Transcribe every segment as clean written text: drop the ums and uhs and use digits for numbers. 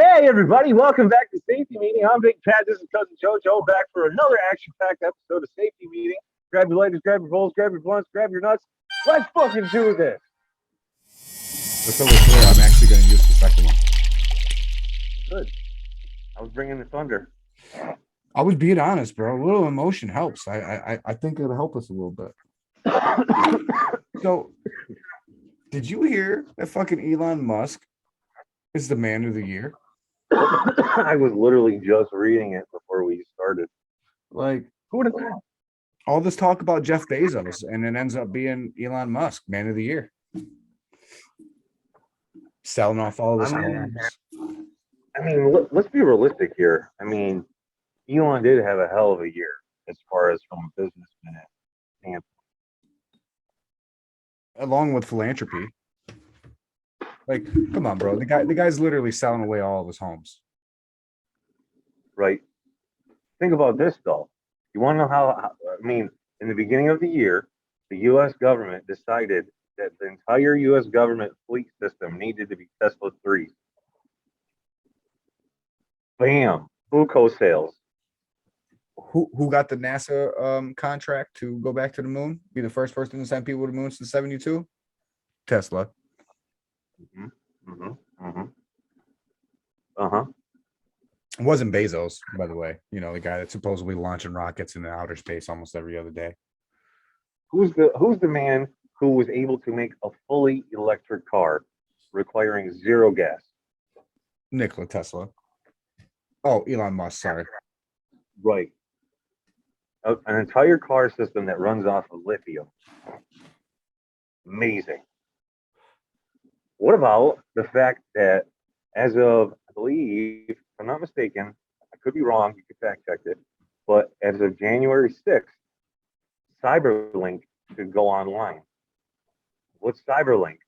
Hey everybody, welcome back to Safety Meeting. I'm Big Pat, this is Cousin JoJo, back for another action-packed episode of Safety Meeting. Grab your lighters, grab your bowls, grab your blunts, grab your nuts. Let's fucking do this. Just so we're clear, I'm actually going to use the second one. Good. I was bringing the thunder. I was being honest, bro. A little emotion helps. I think it'll help us a little bit. So, did you hear that fucking Elon Musk is the man of the year? I was literally just reading it before we started. Like, Who would have thought? all this talk about Jeff Bezos, and it ends up being Elon Musk, man of the year. Selling off all his homes. Let's be realistic here. Elon did have a hell of a year as far as from a businessman standpoint. Along with philanthropy. Like, come on, bro. The guy's literally selling away all of his homes. Right. Think about this though. You want to know how? In the beginning of the year, the U.S. government decided that the entire U.S. government fleet system needed to be Tesla 3s. Bam! Who co-sales? Who got the NASA contract to go back to the moon? Be the first person to send people to the moon since '72? Tesla. It wasn't Bezos, by the way. You know, the guy that's supposedly launching rockets into outer space almost every other day. Who's the man who was able to make a fully electric car requiring zero gas? Nikola Tesla. Oh, Elon Musk, sorry. Right. An entire car system that runs off of lithium. Amazing. What about the fact that as of, I believe, if I'm not mistaken, I could be wrong, you can fact check it, but as of January 6th, Cyberlink could go online. What's Cyberlink?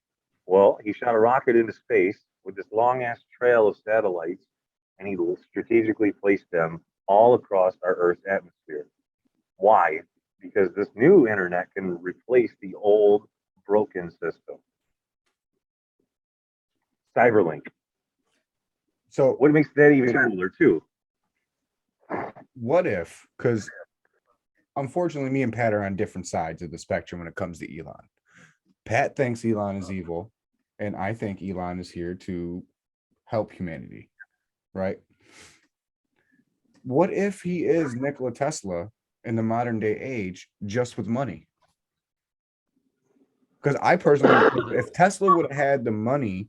Well, he shot a rocket into space with this long ass trail of satellites, and he strategically placed them all across our Earth's atmosphere. Why? Because this new internet can replace the old broken system. Cyberlink. So what makes that even cooler too? What if, because unfortunately me and Pat are on different sides of the spectrum when it comes to Elon. Pat thinks Elon is evil, and I think Elon is here to help humanity, right? What if he is Nikola Tesla in the modern day age just with money? Because I personally, if Tesla would have had the money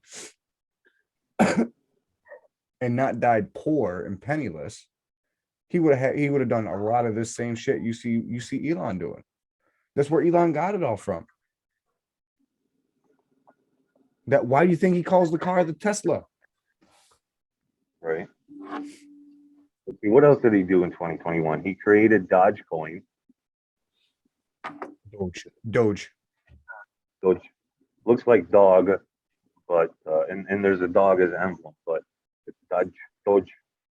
and not died poor and penniless, he would have done a lot of this same shit you see Elon doing. That's where Elon got it all from. That why do you think he calls the car the Tesla? Right. Let's see, what else did he do in 2021? He created Dogecoin. Doge. Looks like dog, but and there's a dog as an emblem, but it's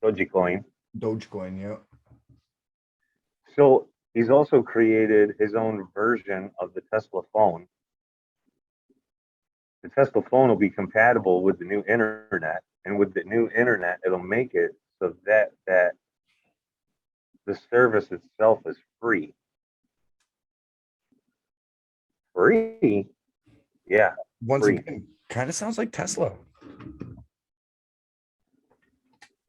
Dogecoin. Dogecoin, yeah. So he's also created his own version of the Tesla phone. The Tesla phone will be compatible with the new internet, and with the new internet, it'll make it so that the service itself is free. Free? Yeah. Once again, kind of sounds like Tesla.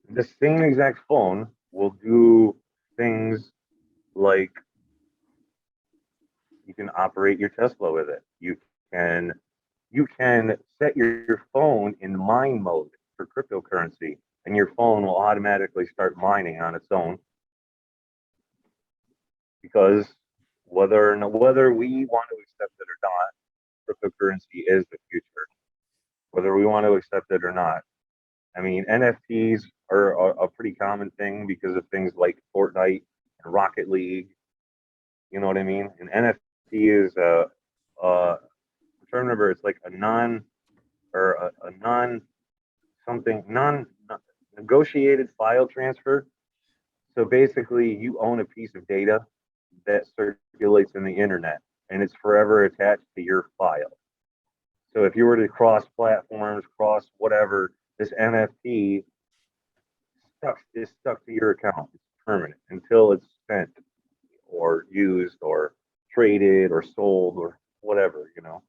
The same exact phone will do things like you can operate your Tesla with it. You can set your phone in mine mode for cryptocurrency, and your phone will automatically start mining on its own. Because whether we want to accept it or not, cryptocurrency is the future. Whether we want to accept it or not. NFTs are a pretty common thing because of things like Fortnite and Rocket League. You know what I mean? An NFT is I'm trying to remember, it's like a non-negotiated file transfer. So basically, you own a piece of data that circulates in the internet, and it's forever attached to your file. So if you were to cross platforms, cross whatever, this NFT stuck to your account. It's permanent until it's spent or used or traded or sold or whatever, you know.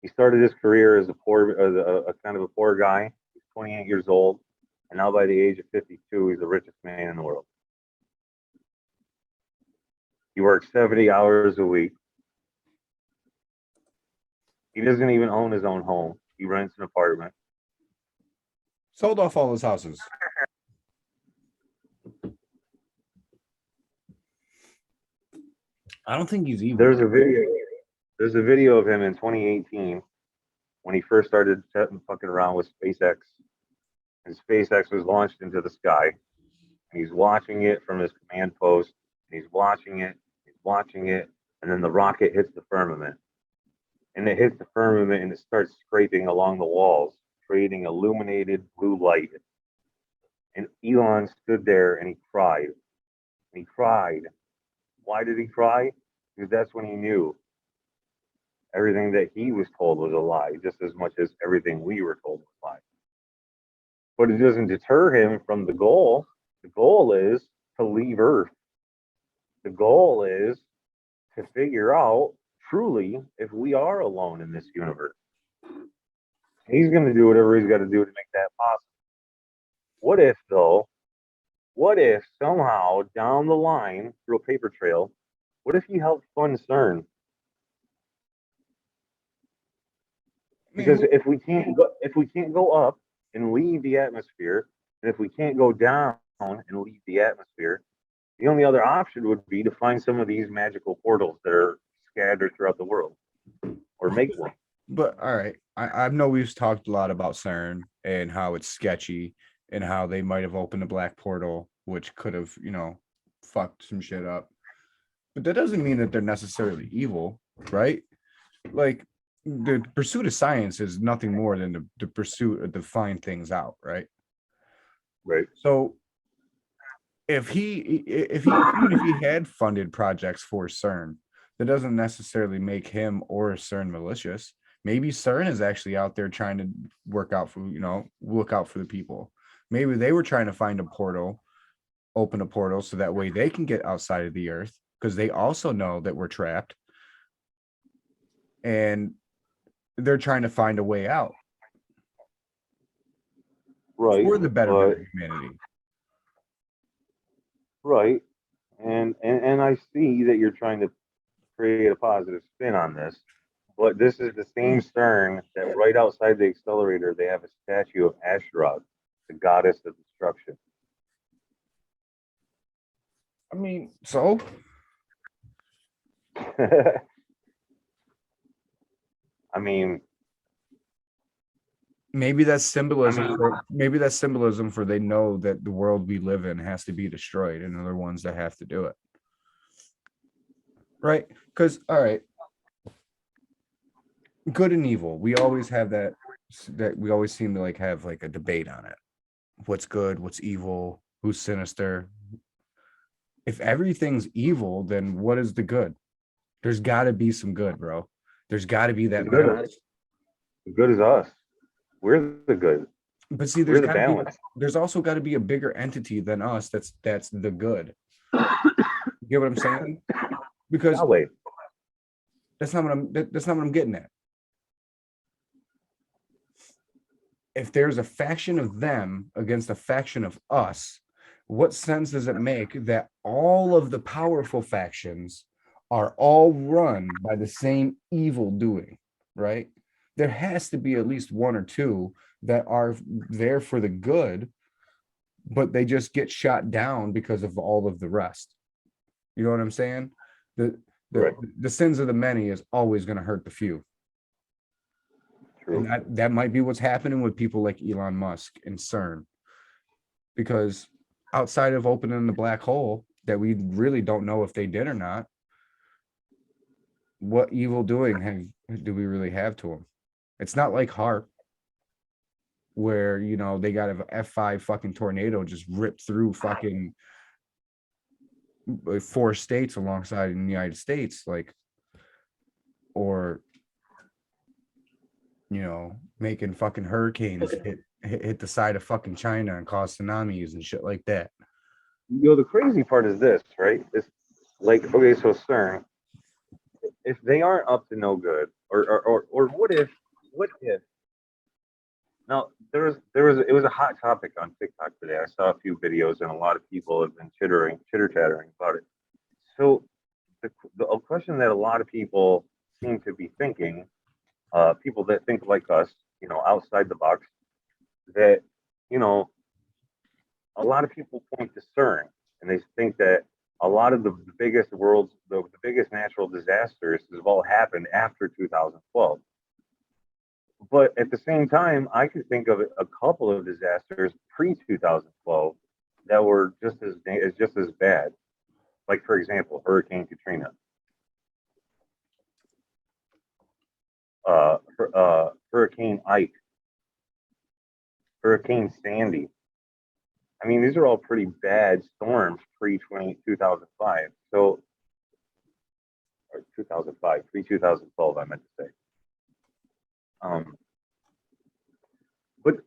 He started his career as a kind of a poor guy. He's 28 years old, and now by the age of 52, he's the richest man in the world. He works 70 hours a week. He doesn't even own his own home. He rents an apartment. Sold off all his houses. I don't think he's evil. There's a video of him in 2018 when he first started fucking around with SpaceX. And SpaceX was launched into the sky. And he's watching it from his command post. And he's watching it, and then the rocket hits the firmament. And it hits the firmament and it starts scraping along the walls, creating illuminated blue light. And Elon stood there and he cried. And he cried. Why did he cry? Because that's when he knew everything that he was told was a lie, just as much as everything we were told was a lie. But it doesn't deter him from the goal. The goal is to leave Earth. The goal is to figure out truly if we are alone in this universe. He's going to do whatever he's got to do to make that possible. What if, though? What if somehow down the line through a paper trail, what if he helped fund CERN? Because if we can't go up and leave the atmosphere, and if we can't go down and leave the atmosphere, the only other option would be to find some of these magical portals that are scattered throughout the world, or make one. But all right, I know we've talked a lot about CERN and how it's sketchy and how they might have opened a black portal, which could have, fucked some shit up. But that doesn't mean that they're necessarily evil, right? Like the pursuit of science is nothing more than the pursuit of to find things out, right? Right. So if he even if he had funded projects for CERN, that doesn't necessarily make him or CERN malicious. Maybe CERN is actually out there trying to look out for the people. Maybe they were trying to find a portal, open a portal so that way they can get outside of the Earth, because they also know that we're trapped. And they're trying to find a way out. Right. For the betterment of humanity. Right. And I see that you're trying to create a positive spin on this, but this is the same CERN that right outside the accelerator they have a statue of Ashtaroth, the goddess of destruction. I mean, so I mean, maybe that's symbolism. Maybe that's symbolism for they know that the world we live in has to be destroyed, and they're the ones that have to do it, right? Because all right, good and evil. We always have that we always seem to have a debate on it. What's good? What's evil? Who's sinister? If everything's evil, then what is the good? There's got to be some good, bro. There's got to be that balance. The good is us. We're the good. But see, there's also got to be a bigger entity than us. That's the good. You get what I'm saying? Because that's not what I'm getting at. If there's a faction of them against a faction of us, what sense does it make that all of the powerful factions are all run by the same evil doing, right? There has to be at least one or two that are there for the good, but they just get shot down because of all of the rest. You know what I'm saying? The sins of the many is always going to hurt the few. True. And that might be what's happening with people like Elon Musk and CERN, because outside of opening the black hole that we really don't know if they did or not, what evil doing do we really have to them? It's not like HARP, where they got an F5 fucking tornado just ripped through fucking 4 states alongside in the United States, or making fucking hurricanes hit the side of fucking China and cause tsunamis and shit like that. The crazy part is this, right? It's like, okay, so CERN, if they aren't up to no good, or what if now it was a hot topic on TikTok today. I saw a few videos and a lot of people have been chitter chattering about it. So a question that a lot of people seem to be thinking, people that think like us, outside the box, that you know a lot of people point to CERN and they think that a lot of the biggest natural disasters have all happened after 2012. But at the same time, I could think of a couple of disasters pre 2012 that were just as bad. Like for example, Hurricane Katrina, Hurricane Ike, Hurricane Sandy. I mean, these are all pretty bad storms pre 2005. So, or 2005, pre 2012, I meant to say. Um, but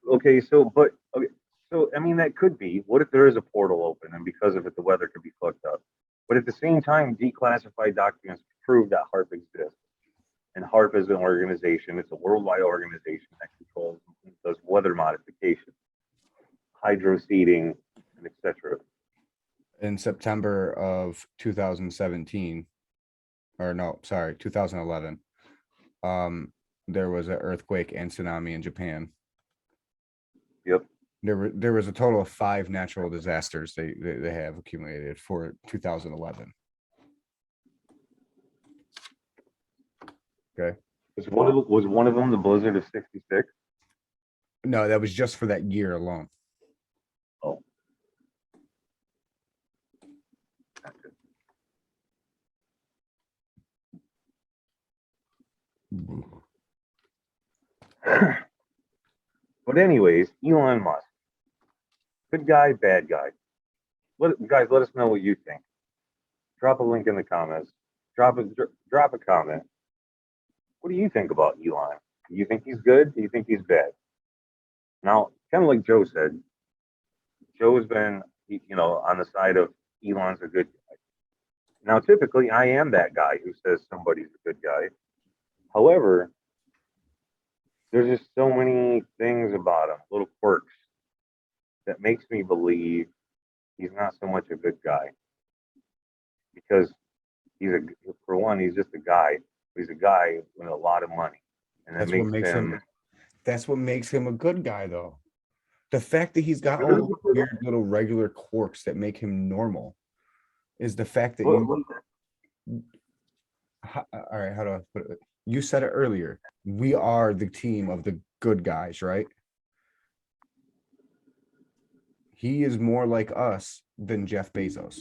I mean, that could be. What if there is a portal open and because of it, the weather could be fucked up? But at the same time, declassified documents prove that HARP exists. And HARP is an organization, it's a worldwide organization that controls and does weather modification, hydro seeding, and etc. In September of 2017, or no, sorry, 2011, there was an earthquake and tsunami in Japan. Yep. There was a total of 5 natural disasters they have accumulated for 2011. Okay. Was one of them the blizzard of '66? No, that was just for that year alone. Oh. But anyways, Elon Musk, good guy, bad guy. Guys, let us know what you think. Drop a link in the comments. Drop a comment. What do you think about Elon? Do you think he's good? Do you think he's bad? Now, kind of like Joe said, Joe's been, on the side of Elon's a good guy. Now, typically, I am that guy who says somebody's a good guy. However, there's just so many things about him, little quirks, that makes me believe he's not so much a good guy. Because for one, he's just a guy. He's a guy with a lot of money, and that that's what makes him a good guy, though. The fact that he's got all those weird little regular quirks that make him normal is the fact that all right, how do I put it? You said it earlier. We are the team of the good guys, right? He is more like us than Jeff Bezos.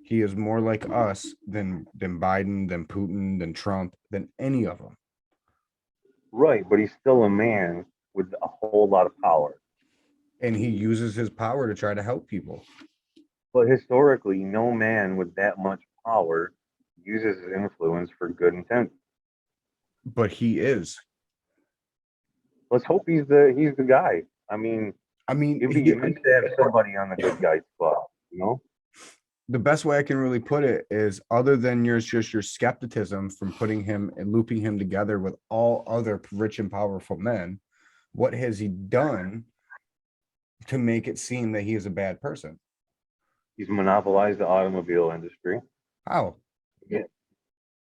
He is more like us than Biden, than Putin, than Trump, than any of them. Right, but he's still a man with a whole lot of power. And he uses his power to try to help people. But historically, no man with that much power uses his influence for good intent. But he is. Let's hope he's the guy. I mean, it'd be nice to have somebody on the good guy spot, The best way I can really put it is, other than your skepticism from putting him and looping him together with all other rich and powerful men, what has he done to make it seem that he is a bad person? He's monopolized the automobile industry. How? Yeah.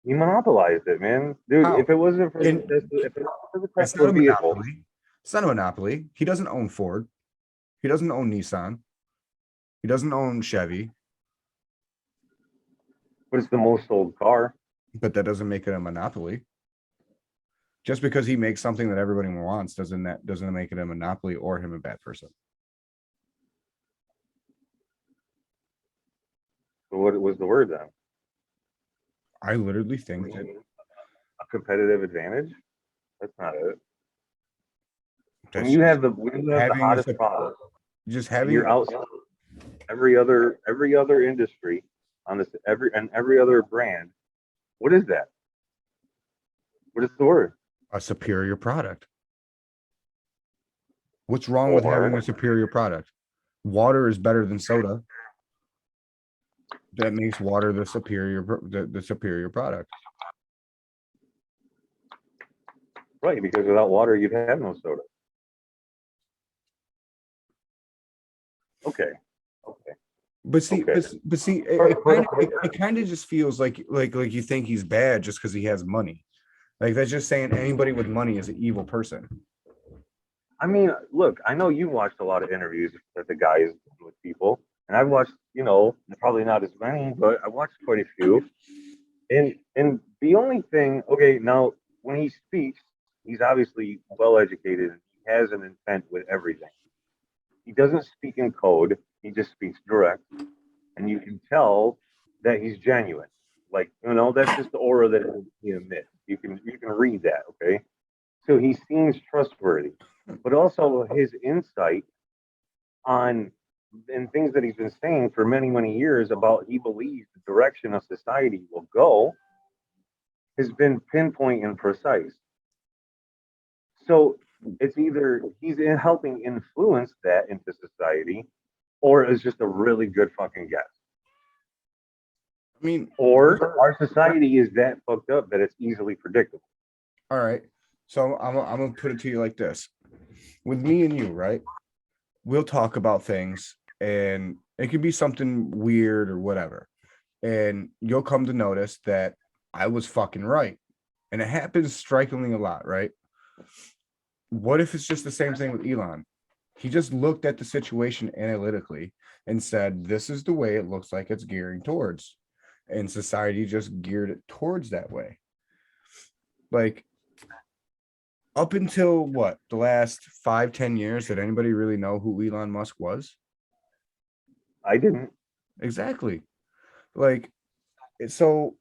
He monopolized it, man. Dude, How? if it wasn't for the Tesla vehicle. It's not a monopoly. He doesn't own Ford. He doesn't own Nissan. He doesn't own Chevy. But it's the most sold car. But that doesn't make it a monopoly. Just because he makes something that everybody wants doesn't make it a monopoly or him a bad person. So what was the word then? I literally think that a competitive advantage. That's not it. When you have the hottest product, just having you're outside every other industry on this every other brand. What is that? What is the word? a superior product. What's wrong with having a superior product? Water is better than soda. That makes water the superior product. Right, because without water, you'd have no soda. Okay. Okay. But see, Okay. but see, it kind of just feels like you think he's bad just because he has money. Like that's just saying anybody with money is an evil person. I mean, look, I know you watched a lot of interviews that the guy is doing with people, and I've watched, probably not as many, but I watched quite a few. And the only thing, okay, now when he speaks, he's obviously well educated. He has an intent with everything. He doesn't speak in code. He just speaks direct, and you can tell that he's genuine. Like, that's just the aura that he emits. You can read that, okay? So he seems trustworthy, but also his insight on and things that he's been saying for many, many years about he believes the direction of society will go has been pinpoint and precise. So it's either he's helping influence that into society, or it's just a really good fucking guess. I mean, Or our society is that fucked up that it's easily predictable. all right. So I'm gonna put it to you like this. With me and you, right? We'll talk about things and it could be something weird or whatever. And you'll come to notice that I was fucking right. And it happens strikingly a lot, right? What if it's just the same thing with Elon? He just looked at the situation analytically and said, this is the way it looks like it's gearing towards. And society just geared it towards that way. Like, up until what, the last 5-10 years, did anybody really know who Elon Musk was? I didn't. Exactly. Like, so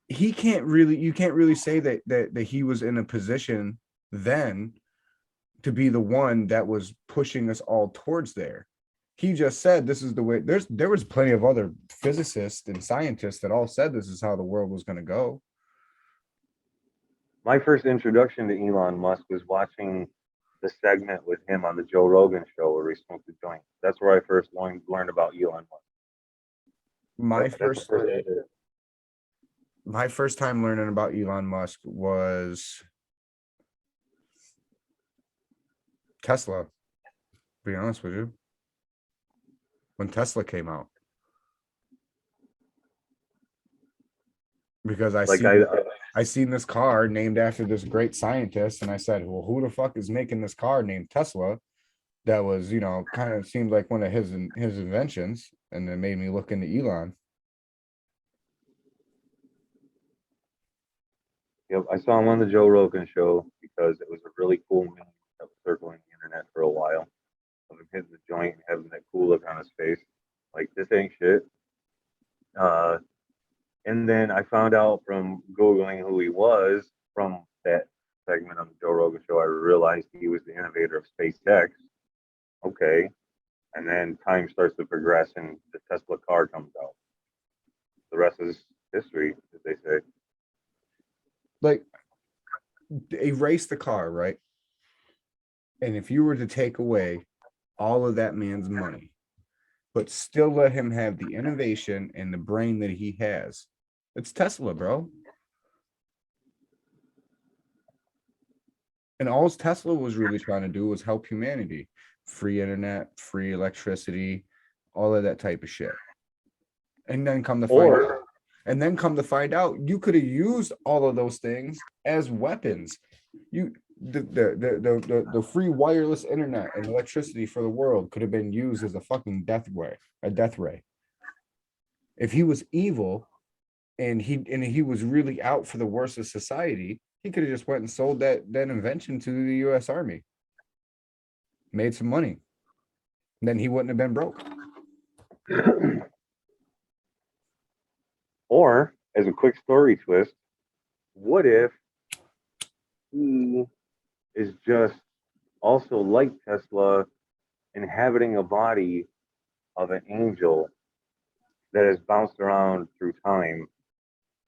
you can't really say that he was in a position then to be the one that was pushing us all towards there. He just said this is the way. There was plenty of other physicists and scientists that all said this is how the world was going to go. My first introduction to Elon Musk was watching the segment with him on the Joe Rogan show where he smoked a joint. That's where I first learned about Elon Musk. My first time learning about Elon Musk was Tesla. To be honest with you, when Tesla came out, because I seen this car named after this great scientist, and I said, well, who the fuck is making this car named Tesla? That was, kind of seemed like one of his inventions, and it made me look into Elon. Yep, I saw him on the Joe Rogan show because it was a really cool meme that was circling the internet for a while of him hitting the joint and having that cool look on his face. Like, this ain't shit. And then I found out from Googling who he was from that segment on the Joe Rogan show. I realized he was the innovator of SpaceX. Okay. And then time starts to progress and the Tesla car comes out. The rest is history, as they say. Like, erase the car, right? And if you were to take away all of that man's money, but still let him have the innovation and the brain that he has, it's Tesla, bro. And all Tesla was really trying to do was help humanity. Free internet, free electricity, all of that type of shit. And then come to find out, you could have used all of those things as weapons. The free wireless internet and electricity for the world could have been used as a fucking death ray. If he was evil and he was really out for the worst of society, he could have just went and sold that invention to the US Army, made some money. Then he wouldn't have been broke. Or, as a quick story twist, what if he is just also like Tesla, inhabiting a body of an angel that has bounced around through time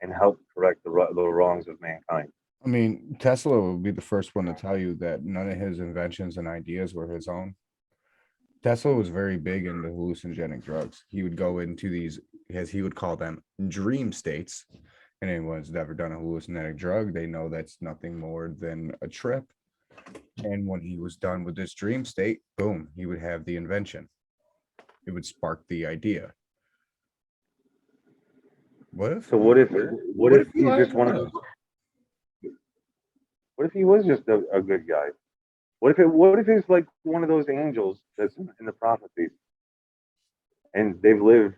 and helped correct the wrongs of mankind? I mean, Tesla will be the first one to tell you that none of his inventions and ideas were his own. Tesla was very big into hallucinogenic drugs. He would go into these, as he would call them, dream states. And anyone who's ever done a hallucinogenic drug, they know that's nothing more than a trip. And when he was done with this dream state, boom, he would have the invention. It would spark the idea. What if? So what if he's Eli is just one one of of those? those? What if he was just a good guy? What if he's like one of those angels that's in the prophecies, and they've lived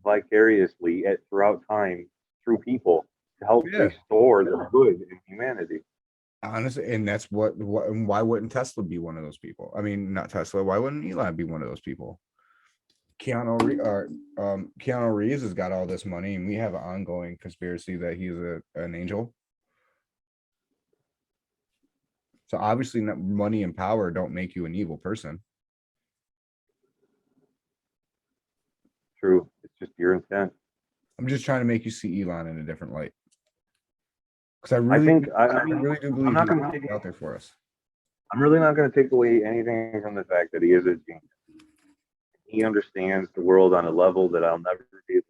vicariously throughout time through people to help Yeah, restore the good in humanity? honestly, and that's what. And why wouldn't Tesla be one of those people? I mean, not Tesla. Why wouldn't Eli be one of those people? Keanu Reeves has got all this money, and we have an ongoing conspiracy that he's an angel. So obviously, money and power don't make you an evil person. True, it's just your intent. I'm just trying to make you see Elon in a different light, because I I really, think I really do I'm believe not he's going to out there for us. I'm really not going to take away anything from the fact that he is a genius. He understands the world on a level that I'll never be able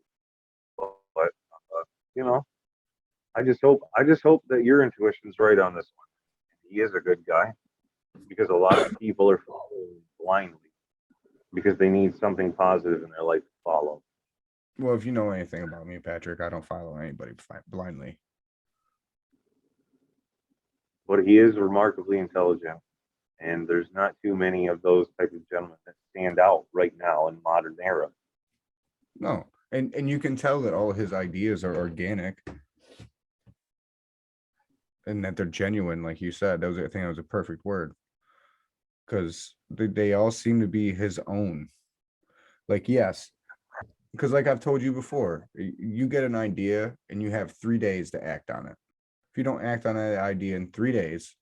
to. But you know, I just hope that your intuition's right on this one. He is a good guy because a lot of people are following blindly because they need something positive in their life to follow. Well, if you know anything about me, Patrick, I don't follow anybody blindly. But he is remarkably intelligent, and there's not too many of those type of gentlemen that stand out right now in modern era. No, and you can tell that all his ideas are organic and that they're genuine, like you said. I think that was a perfect word, because they all seem to be his own. Like, yes, because like I've told you before, you get an idea and you have 3 days to act on it. If you don't act on that idea in 3 days,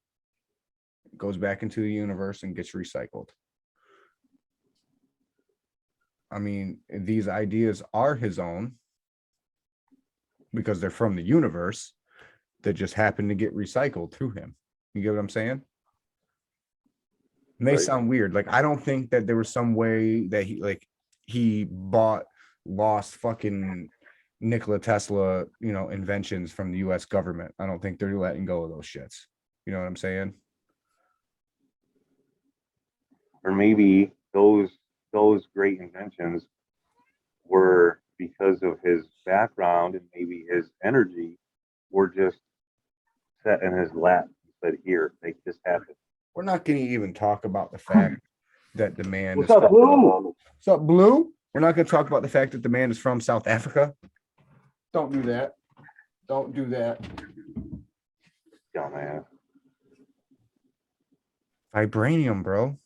it goes back into the universe and gets recycled. I mean, these ideas are his own because they're from the universe that just happen to get recycled through him. You get what I'm saying? It may sound weird. Like, I don't think that there was some way that he bought lost fucking Nikola Tesla, inventions from the US government. I don't think they're letting go of those shits. You know what I'm saying? Or maybe those great inventions were because of his background and maybe his energy were just set in his lap and said, "Here, make this happen." We're not going to even talk about the fact that the man What's is up, Blue? What's up, Blue? We're not going to talk about the fact that the man is from South Africa. Don't do that. Don't do that. Dumbass. Vibranium, bro.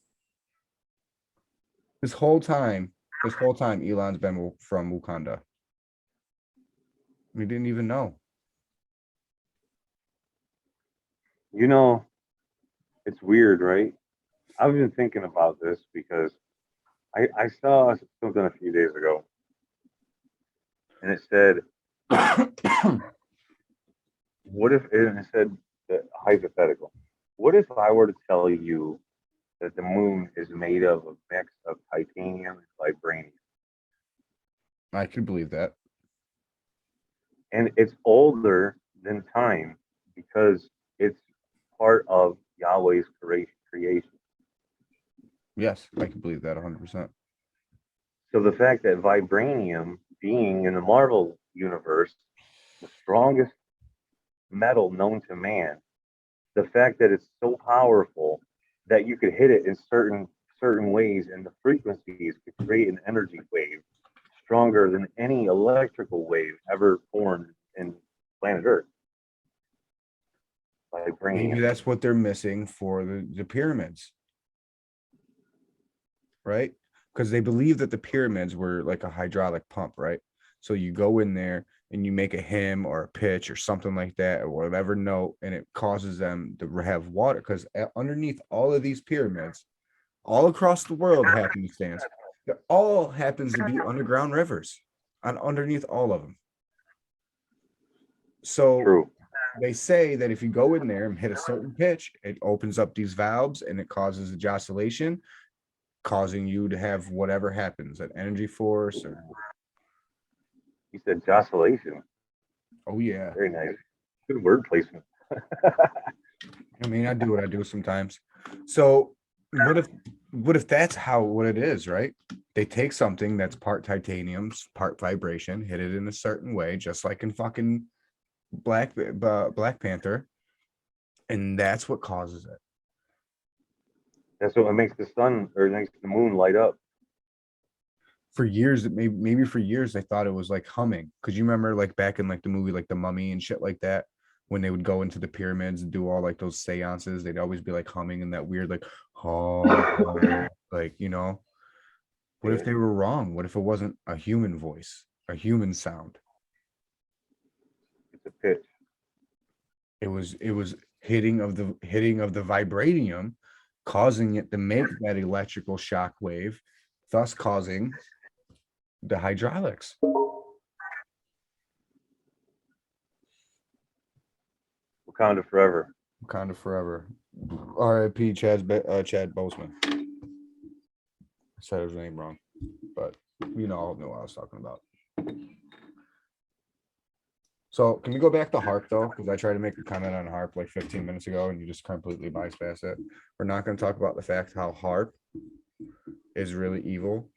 This whole time, Elon's been from Wakanda. We didn't even know. You know, it's weird, right? I've been thinking about this because I saw something a few days ago, and it said, "What if?" And it said, hypothetical. What if I were to tell you that the moon is made of a mix of titanium and vibranium, I could believe that. and it's older than time because it's part of Yahweh's creation? Yes, I could believe that 100%. So the fact that vibranium, being in the Marvel universe, the strongest metal known to man, the fact that it's so powerful that you could hit it in certain ways and the frequencies could create an energy wave stronger than any electrical wave ever formed in planet Earth. Maybe Vibranium. that's what they're missing for the pyramids, right? Because they believe that the pyramids were like a hydraulic pump, right? So you go in there and you make a hymn or a pitch or something like that, or whatever note, and it causes them to have water. Because underneath all of these pyramids, all across the world, happenstance, there all happens to be underground rivers underneath all of them. So True. they say that if you go in there and hit a certain pitch, it opens up these valves and it causes a oscillation, causing you to have whatever happens, an energy force or You said joscillation. oh yeah. Very nice. Good word placement. I mean, I do what I do sometimes. So what if that's what it is, right? They take something that's part titanium, part vibration, hit it in a certain way, just like in fucking Black Panther, and that's what causes it. That's what makes the sun or makes the moon light up. For years, maybe for years they thought it was like humming, because you remember like back in like the movie like The Mummy and shit like that, when they would go into the pyramids and do all like those seances, they'd always be like humming in that weird like oh like what if they were wrong? What if it wasn't a human voice, a human sound? It's a pitch. It was hitting of the vibranium, causing it to make that electrical shock wave, thus causing the hydraulics. Wakanda forever. Wakanda forever. R.I.P. Chad Boseman. I said his name wrong, but all know what I was talking about. So can we go back to HARP though? Because I tried to make a comment on HARP like 15 minutes ago and you just completely bypassed it. We're not going to talk about the fact how HARP is really evil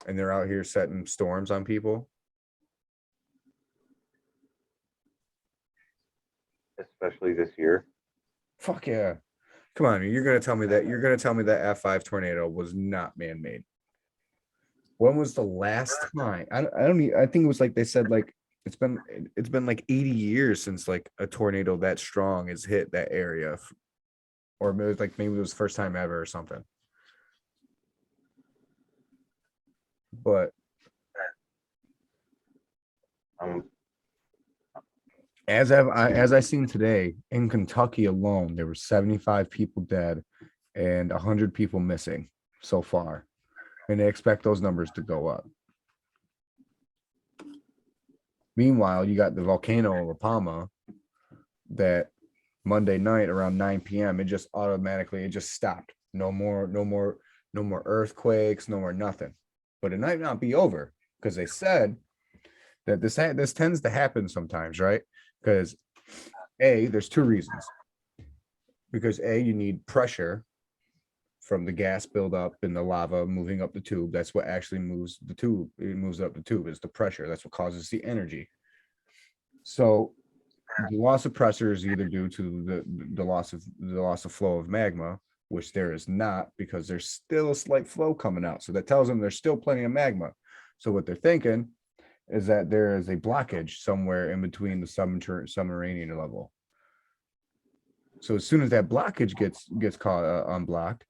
and they're out here setting storms on people. Especially this year. Fuck yeah. Come on, you're going to tell me that F5 tornado was not man-made. When was the last time? I think it was like they said like it's been like 80 years since like a tornado that strong has hit that area, or maybe it was the first time ever or something. But as I seen today in Kentucky alone, there were 75 people dead and 100 people missing so far, and they expect those numbers to go up. Meanwhile, you got the volcano of La Palma that Monday night around 9 p.m. it just stopped. No more earthquakes, no more nothing. But it might not be over, because they said that this tends to happen sometimes, right? Because there's two reasons. Because you need pressure from the gas buildup in the lava moving up the tube. That's what actually moves the tube. It moves up the tube. It's the pressure. That's what causes the energy. So the loss of pressure is either due to the loss of flow of magma, which there is not, because there's still a slight flow coming out. So that tells them there's still plenty of magma. So what they're thinking is that there is a blockage somewhere in between the submarine level. So as soon as that blockage gets caught unblocked,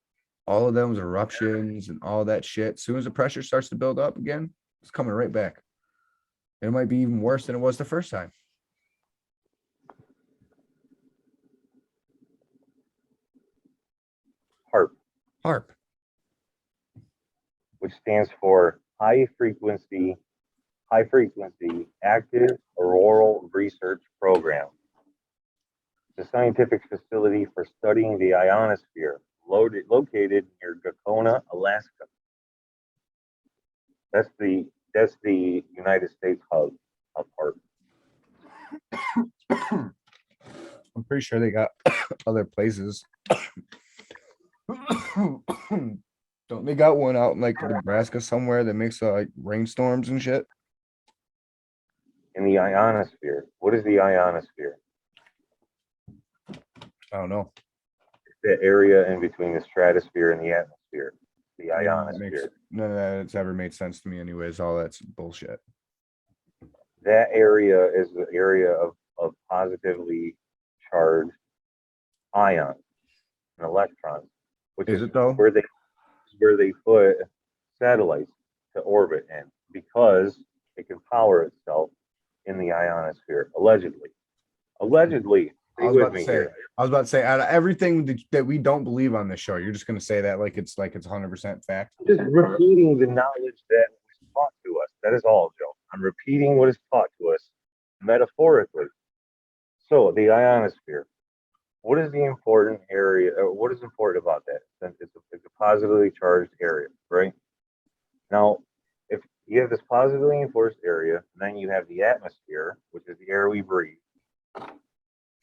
all of those eruptions and all that shit, as soon as the pressure starts to build up again, it's coming right back. It might be even worse than it was the first time. HARP. Which stands for high frequency active auroral research program. It's a scientific facility for studying the ionosphere, located near Gakona, Alaska. That's the United States hub of HARP. I'm pretty sure they got other places. Don't they got one out in like Nebraska somewhere that makes like rainstorms and shit? In the ionosphere. What is the ionosphere? I don't know. It's the area in between the stratosphere and the atmosphere. The ionosphere. None of that's ever made sense to me anyways. All that's bullshit. That area is the area of positively charged ions and electrons, which is it though? where they put satellites to orbit in, because it can power itself in the ionosphere, allegedly. I was about to say, out of everything that we don't believe on this show, you're just going to say that like it's 100% fact. Just repeating the knowledge that was taught to us. That is all, Joe. I'm repeating what is taught to us metaphorically. So the ionosphere. What is the important area? What is important about that? Since it's a positively charged area, right? Now, if you have this positively enforced area, then you have the atmosphere, which is the air we breathe,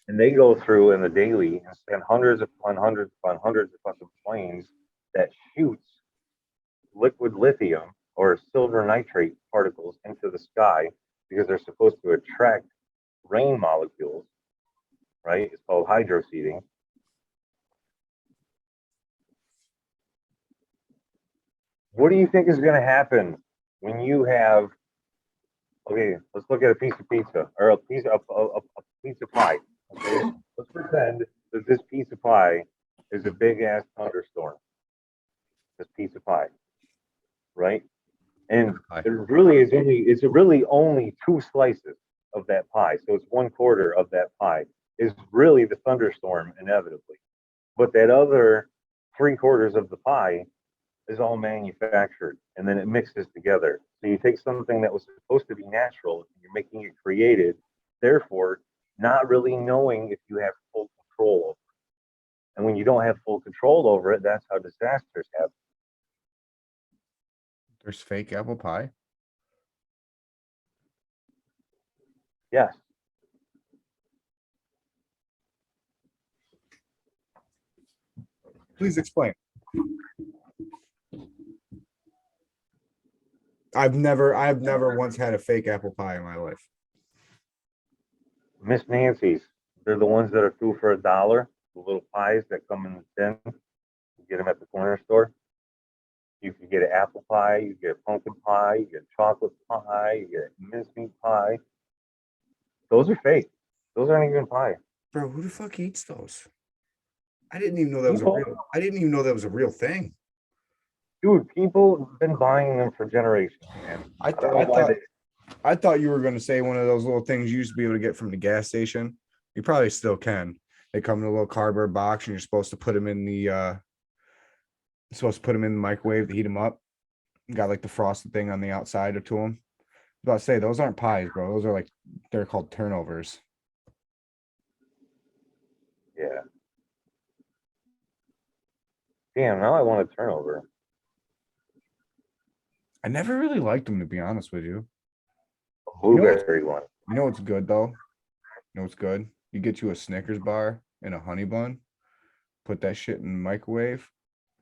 and they go through in the daily and send hundreds upon hundreds upon hundreds of fucking planes that shoots liquid lithium or silver nitrate particles into the sky because they're supposed to attract rain molecules, right? It's called hydroseeding. What do you think is going to happen when you have, okay, let's look at a piece of pizza or a piece of pie. Okay, let's pretend that this piece of pie is a big ass thunderstorm. This piece of pie, right? And Pie. it's really only two slices of that pie. So it's 1/4 of that pie is really the thunderstorm inevitably. But that other 3/4 of the pie is all manufactured and then it mixes together. So you take something that was supposed to be natural and you're making it created, therefore not really knowing if you have full control over it. And when you don't have full control over it, that's how disasters happen. There's fake apple pie. Yes. Please explain. I've never once had a fake apple pie in my life. Miss Nancy's, they're the ones that are 2 for $1. The little pies that come in the tin. You get them at the corner store. You can get an apple pie, you get a pumpkin pie, you get chocolate pie, you get mincemeat pie. Those are fake. Those aren't even pie. Bro, who the fuck eats those? I didn't even know that was a People, real. I didn't even know that was a real thing. dude, people have been buying them for generations, man. I don't know why I thought you were going to say one of those little things you used to be able to get from the gas station. You probably still can. They come in a little cardboard box, and you're supposed to put them in the microwave to heat them up. Got like the frosted thing on the outside to them. About to say those aren't pies, bro. Those are like they're called turnovers. Yeah. Damn, now I want a turnover. I never really liked them, to be honest with you. A blueberry one. You know what's good though? You know what's good? You get you a Snickers bar and a honey bun, put that shit in the microwave,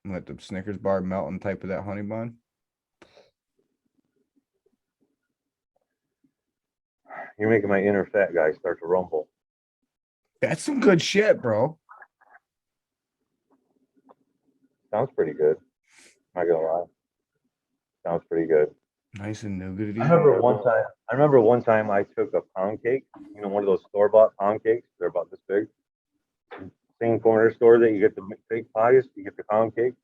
and let the Snickers bar melt on type of that honey bun. You're making my inner fat guy start to rumble. That's some good shit, bro. Sounds pretty good. Not gonna lie. Sounds pretty good. Nice and nougaty. I remember one time I took a pound cake, one of those store-bought pound cakes. They're about this big. Same corner store that you get the fake pies, you get the pound cake.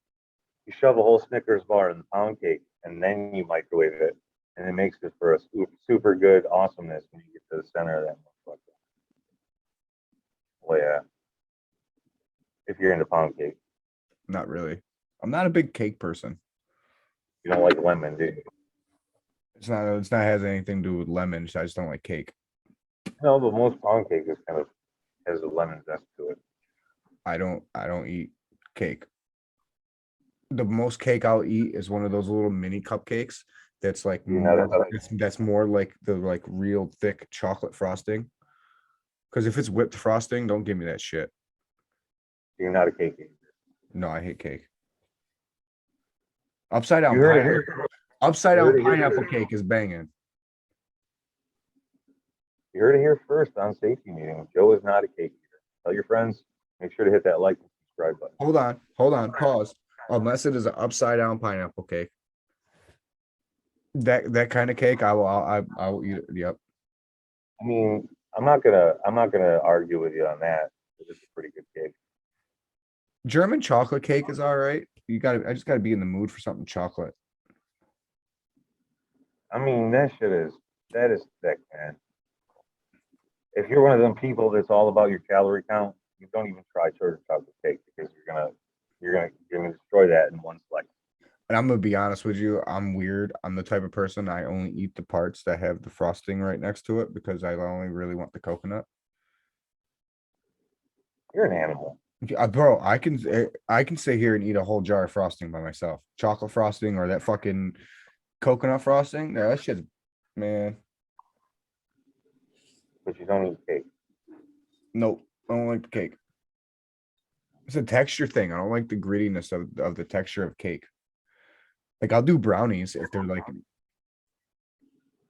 You shove a whole Snickers bar in the pound cake, and then you microwave it, and it makes it for a super good awesomeness when you get to the center of that motherfucker. Well, yeah. If you're into pound cake, Not really. I'm not a big cake person. you don't like lemon, do you? It's not has anything to do with lemons. I just don't like cake. No, but most pound cake is kind of has a lemon zest to it. I don't eat cake. The most cake I'll eat is one of those little mini cupcakes that's like that's more like the like real thick chocolate frosting. Because if it's whipped frosting, don't give me that shit. You're not a cake eater. No, I hate cake. Upside down You heard it pineapple. here. Upside You down heard it here. pineapple cake is banging. You heard it here first on Safety Meeting. Joe is not a cake eater. Tell your friends. Make sure to hit that like and subscribe button. Hold on, pause. Unless it is an upside down pineapple cake. That kind of cake, I will eat it. Yep. I mean, I'm not gonna argue with you on that. It's a pretty good cake. German chocolate cake is all right. I just gotta be in the mood for something chocolate. I mean, that is thick, man. If you're one of them people that's all about your calorie count, you don't even try chocolate cake because you're gonna destroy that in one slice. And I'm gonna be honest with you, I'm weird. I'm the type of person I only eat the parts that have the frosting right next to it because I only really want the coconut. You're an animal. Bro, I can sit here and eat a whole jar of frosting by myself. Chocolate frosting or that fucking coconut frosting. Yeah, that shit's, man. But you don't eat cake. Nope. I don't like the cake. It's a texture thing. I don't like the grittiness of the texture of cake. Like I'll do brownies if they're like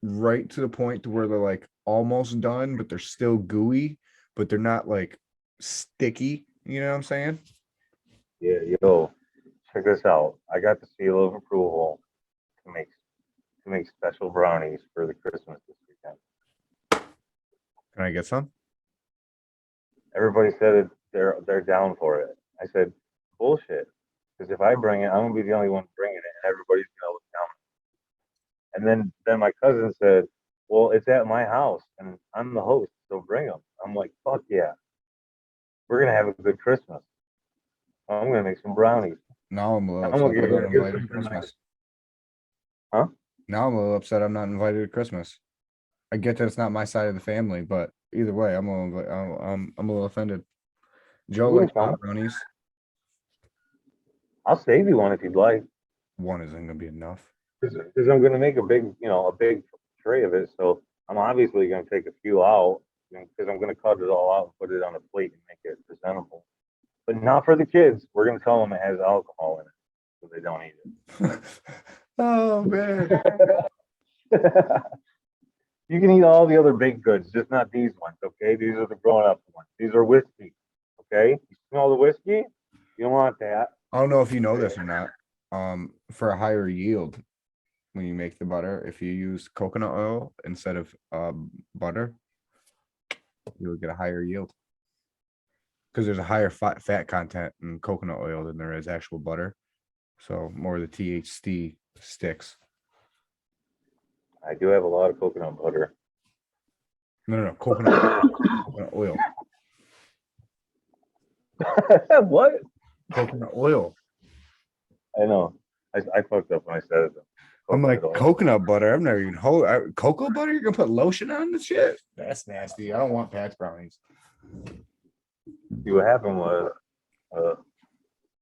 right to the point to where they're like almost done, but they're still gooey, but they're not like sticky. You know what I'm saying? Yeah, yo, check this out. I got the seal of approval to make special brownies for the Christmas this weekend. Can I get some? Everybody said they're down for it. I said bullshit, because if I bring it, I'm gonna be the only one bringing it, and everybody's gonna look down. And then my cousin said, "Well, it's at my house, and I'm the host, so bring them." I'm like, "Fuck yeah, we're gonna have a good Christmas. I'm gonna make some brownies. Now I'm a little I'm gonna upset I'm give, not give invited to some to my Christmas. huh." Now I'm a little upset I'm not invited to Christmas. I get that it's not my side of the family, but either way, I'm a little offended. Joe You can likes come. brownies. I'll save you one if you'd like, One isn't gonna be enough. because I'm gonna make a big tray of it. So I'm obviously gonna take a few out, because I'm gonna cut it all out and put it on a plate and make it presentable. But not for the kids. We're gonna tell them it has alcohol in it, so they don't eat Oh man. it. You can eat all the other baked goods, just not these ones, okay? These are the grown-up ones. These are whiskey, okay? You smell the whiskey? You don't want that. I don't know if you know this or not. For a higher yield, when you make the butter, if you use coconut oil instead of butter, you'll get a higher yield. Because there's a higher fat content in coconut oil than there is actual butter. So more of the THC sticks. I do have a lot of coconut butter. No, coconut oil. What? Coconut oil. I know. I fucked up when I said it. I'm like, Coconut oil. coconut butter. I've never even cocoa butter. You're gonna put lotion on the shit? That's nasty. I don't want Pat's brownies. See, what happened was,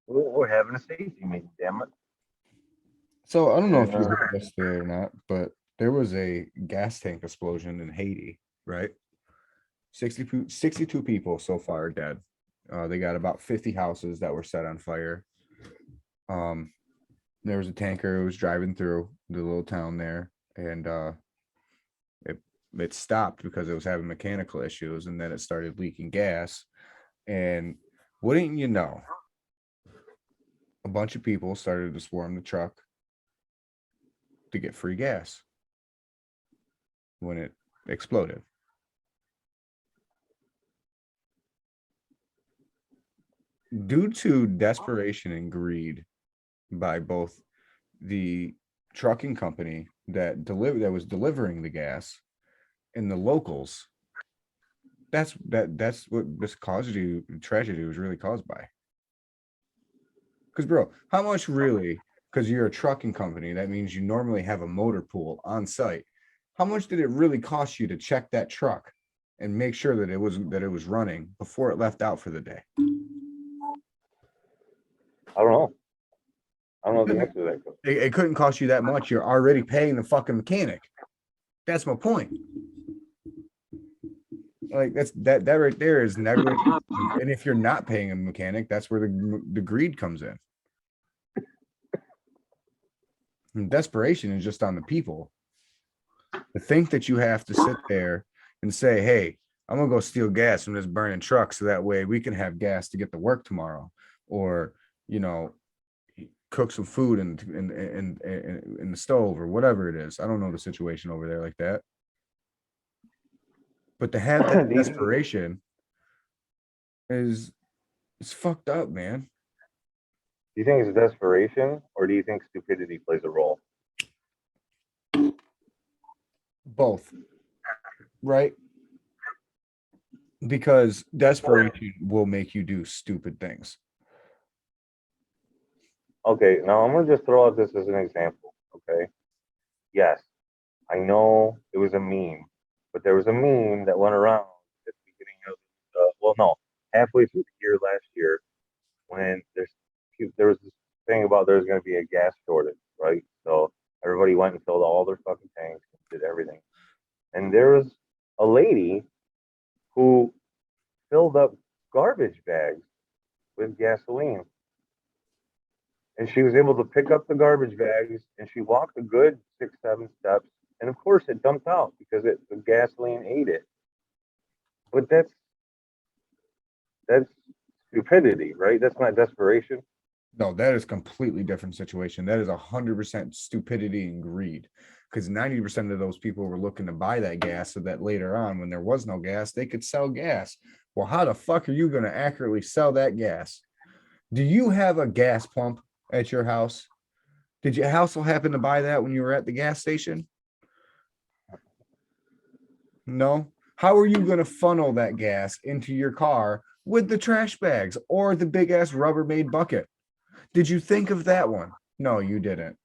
we're having a safety meeting, damn it. So I don't know if you And, heard this today or not, but there was a gas tank explosion in Haiti, right? 62 people so far dead. They got about 50 houses that were set on fire. There was a tanker who was driving through the little town there, and it stopped because it was having mechanical issues, and then it started leaking gas. And wouldn't you know, a bunch of people started to swarm the truck to get free gas when it exploded. Due to desperation and greed by both the trucking company that was delivering the gas and the locals, that's what this tragedy was really caused by. Because bro, how much really, because you're a trucking company, that means you normally have a motor pool on site. How much did it really cost you to check that truck and make sure that it was running before it left out for the day? I don't know. I don't know the answer to that question. It couldn't cost you that much. You're already paying the fucking mechanic. That's my point. Like that right there is negligence. And if you're not paying a mechanic, that's where the greed comes in. And desperation is just on the people. To think that you have to sit there and say, hey, I'm gonna go steal gas from this burning truck so that way we can have gas to get to work tomorrow, or cook some food in the stove or whatever it is. I don't know the situation over there like that. But to have that desperation is fucked up, man. Do you think it's desperation, or do you think stupidity plays a role? Both. Right? Because desperation will make you do stupid things. Okay, now I'm gonna just throw out this as an example. Okay, yes, I know it was a meme, but there was a meme that went around at the beginning of, well, no, halfway through the year last year when there was this thing about there was going to be a gas shortage, right? So everybody went and filled all their fucking tanks and did everything. And there was a lady who filled up garbage bags with gasoline. And she was able to pick up the garbage bags and she walked a good 6, 7 steps. And of course, it dumped out because the gasoline ate it. But that's stupidity, right? That's not desperation. No, that is completely different situation. That is 100% stupidity and greed, because 90% of those people were looking to buy that gas so that later on, when there was no gas, they could sell gas. Well, how the fuck are you going to accurately sell that gas? Do you have a gas pump at your house? Did your household happen to buy that when you were at the gas station? No. How are you going to funnel that gas into your car with the trash bags or the big ass Rubbermaid bucket? Did you think of that one? No, you didn't.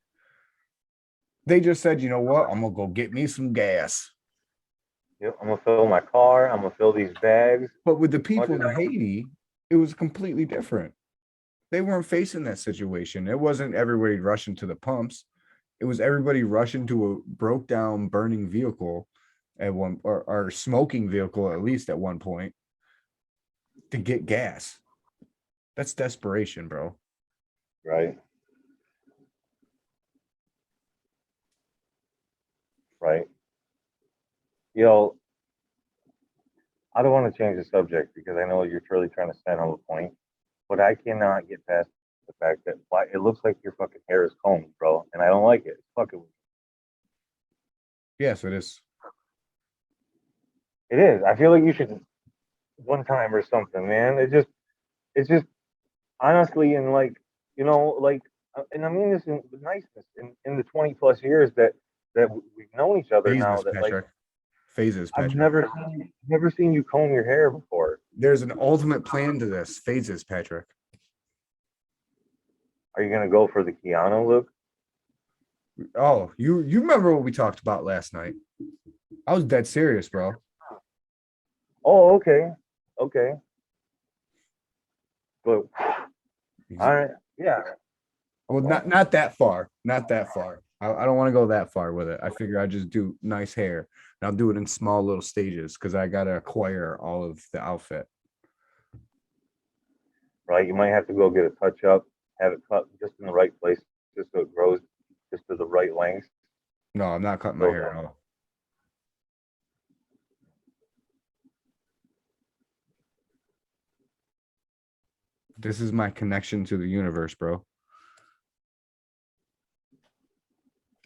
They just said, you know what? I'm going to go get me some gas. Yep, I'm gonna fill my car. I'm gonna fill these bags. But with the people in Haiti, it was completely different. They weren't facing that situation. It wasn't everybody rushing to the pumps. It was everybody rushing to a broke down, burning vehicle at one, or smoking vehicle, at least at one point, to get gas. That's desperation, bro. Right. Right. You know, I don't want to change the subject because I know you're really trying to stand on the point, but I cannot get past the fact that it looks like your fucking hair is combed, bro, and I don't like it. It's fucking. Yes, it is. It is. I feel like you should one time or something, man. It's just honestly, and like, like, and I mean this in with niceness. In the 20 plus years that we've known each other now, Phases, that like Patrick. Phases, I've Patrick. never seen you comb your hair before. There's an ultimate plan to this. Phases, Patrick. Are you gonna go for the Keanu look? Oh, you remember what we talked about last night? I was dead serious, bro. Oh, okay, okay. But all right, yeah. Well, not that far. Not that far. I don't want to go that far with it. I figure I just do nice hair, and I'll do it in small little stages because I gotta acquire all of the outfit. Right. You might have to go get a touch up, have it cut just in the right place, just so it grows just to the right length. No, I'm not cutting my hair at all. This is my connection to the universe, bro.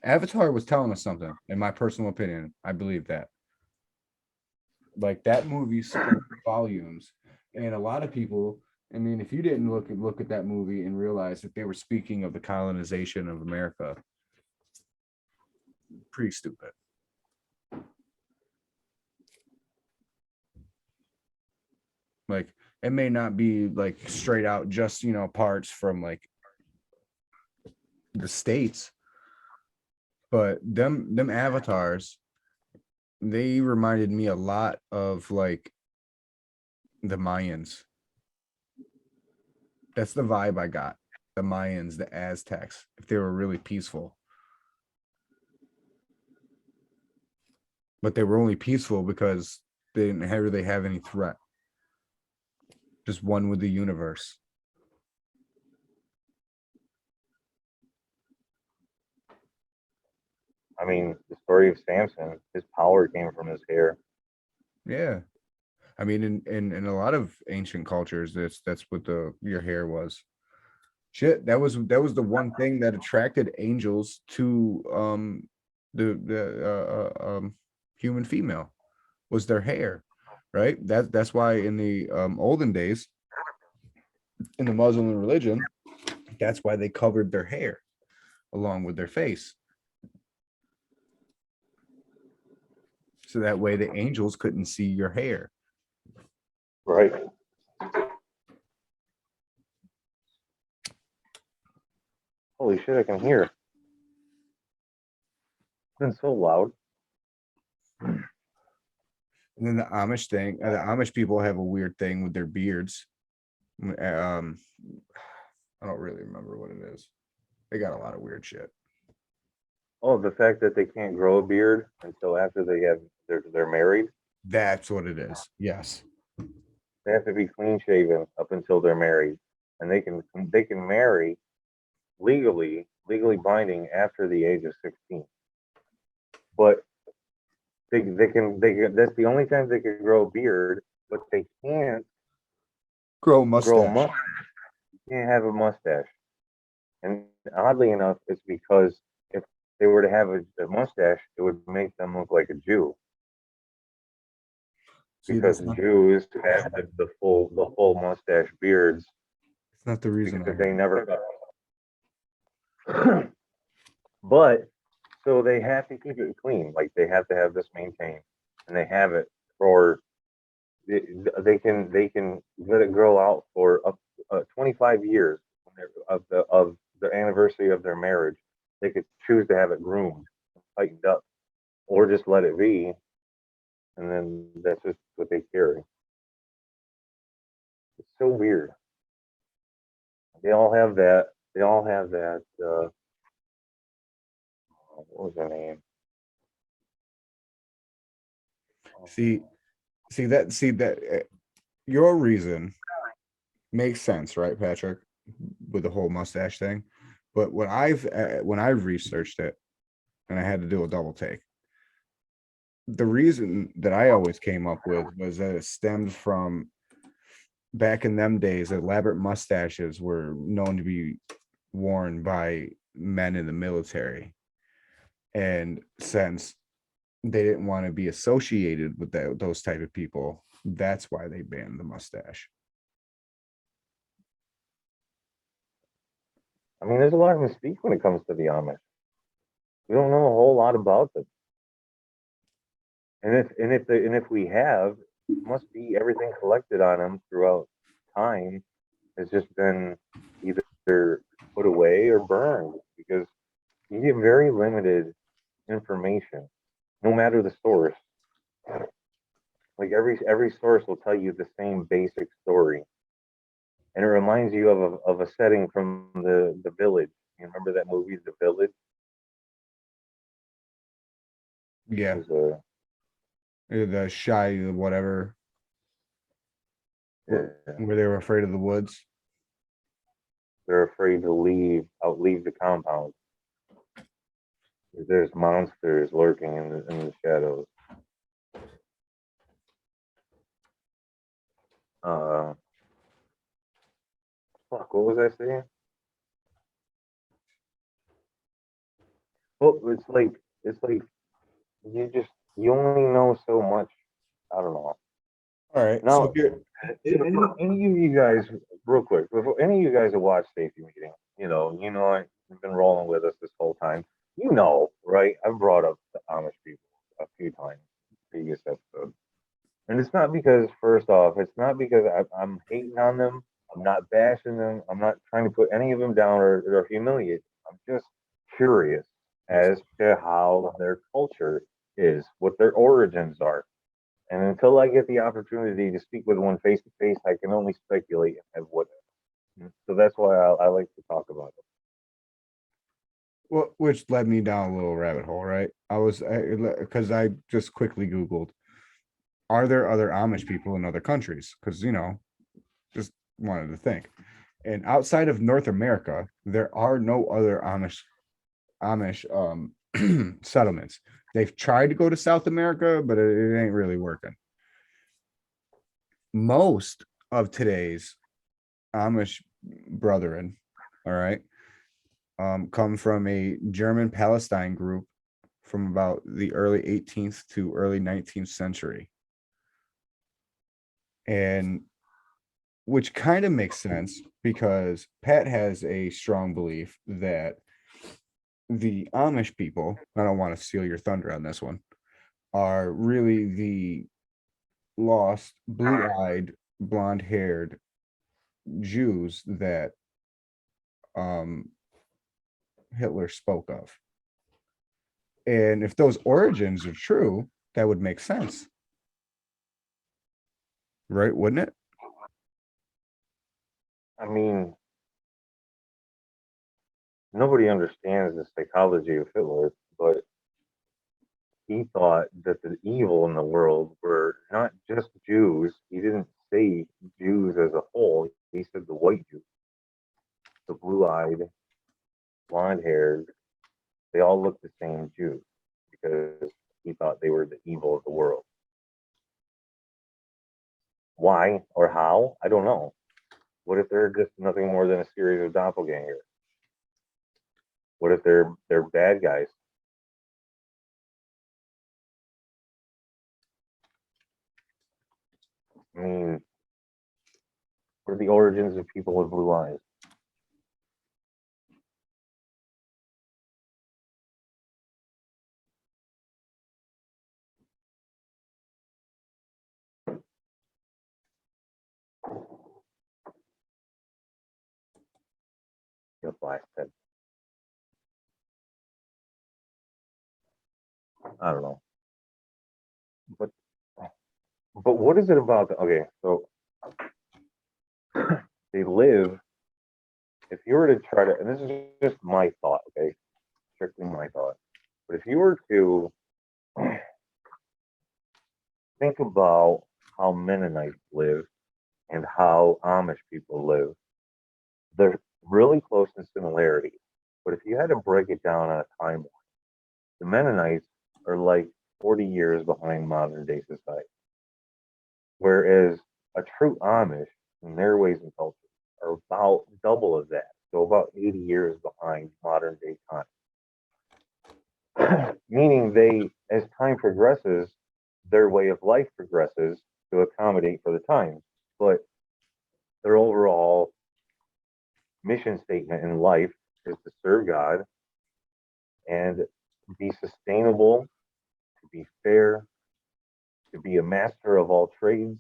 Avatar was telling us something, in my personal opinion. I believe that. Like that movie spoke volumes. And a lot of people, I mean, if you didn't look at that movie and realize that they were speaking of the colonization of America, pretty stupid. Like it may not be like straight out just, parts from like the states, but them avatars, they reminded me a lot of like the Mayans. That's the vibe I got. The Mayans, the Aztecs, if they were really peaceful. But they were only peaceful because they didn't really have any threat. Just one with the universe. I mean, the story of Samson, his power came from his hair. Yeah. I mean, in a lot of ancient cultures, that's what your hair was. Shit, that was the one thing that attracted angels to the human female was their hair, right? That's why in the olden days, in the Muslim religion, that's why they covered their hair along with their face. So that way the angels couldn't see your hair. Right. Holy shit, I can hear. It's been so loud. And then the Amish thing, the Amish people have a weird thing with their beards. I don't really remember what it is. They got a lot of weird shit. Oh, the fact that they can't grow a beard until after they're married. That's what it is. Yes. They have to be clean shaven up until they're married, and they can marry legally binding after the age of 16. But they can that's the only time they can grow a beard, but they can't Grow grow a mustache. mustache. You can't have a mustache. And oddly enough, it's because if they were to have a mustache, it would make them look like a Jew. See, Because Jews have the full mustache beards that's not the reason because I. they never got. But so they have to keep it clean. Like they have to have this maintained, and they have it for they can let it grow out for up 25 years of the anniversary of their marriage. They could choose to have it groomed, tightened up, or just let it be, and then that's just what they carry. It's so weird. They all have that. They all have that. What was her name? See, see that your reason makes sense, right, Patrick, with the whole mustache thing. But when I've researched it, and I had to do a double take, the reason that I always came up with was that it stemmed from back in them days. Elaborate mustaches were known to be worn by men in the military, and since they didn't want to be associated with those type of people, that's why they banned the mustache. I mean, there's a lot of mystique when it comes to the Amish. We don't know a whole lot about them, and if we have, it must be everything collected on them throughout time has just been either put away or burned because you get very limited information, no matter the source. Like every source will tell you the same basic story, and it reminds you of a setting from the Village. You remember that movie, The Village? It Yeah, was a the shy whatever, yeah, where they were afraid of the woods. they're afraid to outleave the compound. There's monsters lurking in the shadows. Uh, fuck, what was I saying? Well, it's like you only know so much. I don't know. All right, so Now, here, any of you guys, real quick, before any of you guys have watched Safety Meeting, you've been rolling with us this whole time. Right? I've brought up the Amish people a few times, previous episodes, and it's not because, first off, it's not because I'm hating on them. I'm not bashing them. I'm not trying to put any of them down or humiliate. I'm just curious as to how their culture is, what their origins are. And until I get the opportunity to speak with one face to face, I can only speculate and have what. So that's why I like to talk about it. well, which led me down a little rabbit hole, right? Because I just quickly Googled, are there other Amish people in other countries? Because just wanted to think. And outside of North America, there are no other Amish settlements. They've tried to go to South America, but it ain't really working. Most of today's Amish brethren, all right, come from a German Palestine group from about the early 18th to early 19th century. And which kind of makes sense because Pat has a strong belief that the Amish people, I don't want to steal your thunder on this one, are really the lost, blue-eyed, blonde-haired Jews that um, Hitler spoke of. And if those origins are true, that would make sense. right? Wouldn't it? I mean, nobody understands the psychology of Hitler, but he thought that the evil in the world were not just Jews. He didn't say Jews as a whole. He said the white Jews, the blue-eyed, blonde-haired. They all looked the same Jews because he thought they were the evil of the world. Why or how? I don't know. What if they're just nothing more than a series of doppelgangers? What if they're bad guys? I mean, what are the origins of people with blue eyes? Your black head. I don't know. But what is it about okay, so they live, if you were to try to, and this is just my thought, okay, strictly my thought, but if you were to think about how Mennonites live and how Amish people live, they're really close in similarity. But if you had to break it down on a timeline, the Mennonites are like 40 years behind modern day society, whereas a true Amish in their ways and culture are about double of that, so about 80 years behind modern day time. Meaning they, as time progresses, their way of life progresses to accommodate for the times, but their overall mission statement in life is to serve God and be sustainable, to be fair, to be a master of all trades,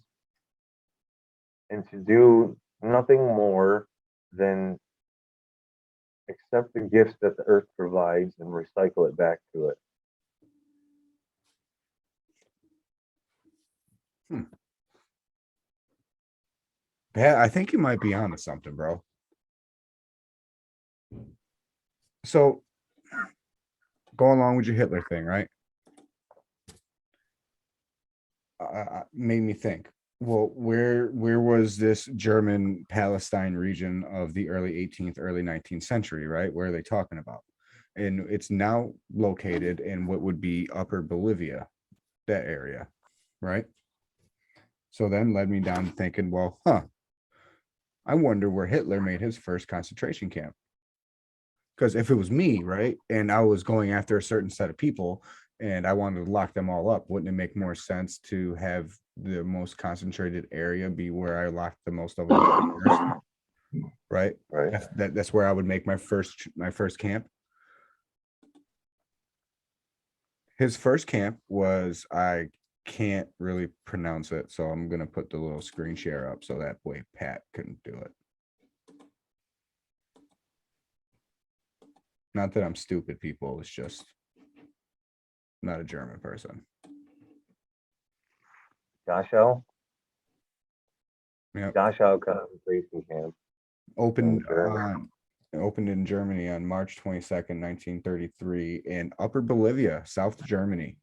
and to do nothing more than accept the gifts that the earth provides and recycle it back to it. Pat, I think you might be onto something, bro. So go along with your Hitler thing, right? Made me think. Well, where was this German Palestine region of the early 18th, early 19th century, right? Where are they talking about? And it's now located in what would be Upper Bolivia, that area, right? So then led me down to thinking, well, I wonder where Hitler made his first concentration camp. Because if it was me, right, and I was going after a certain set of people and I wanted to lock them all up, wouldn't it make more sense to have the most concentrated area be where I locked the most of them up first, right? Right? That's where I would make my first camp. His first camp was, I can't really pronounce it, so I'm gonna put the little screen share up so that way Pat couldn't do it. Not that I'm stupid, people. It's just not a German person. Dachau? Yeah. Dachau concentration camp. Opened Germany. opened in Germany on March 22nd, 1933, in Upper Bolivia, South Germany.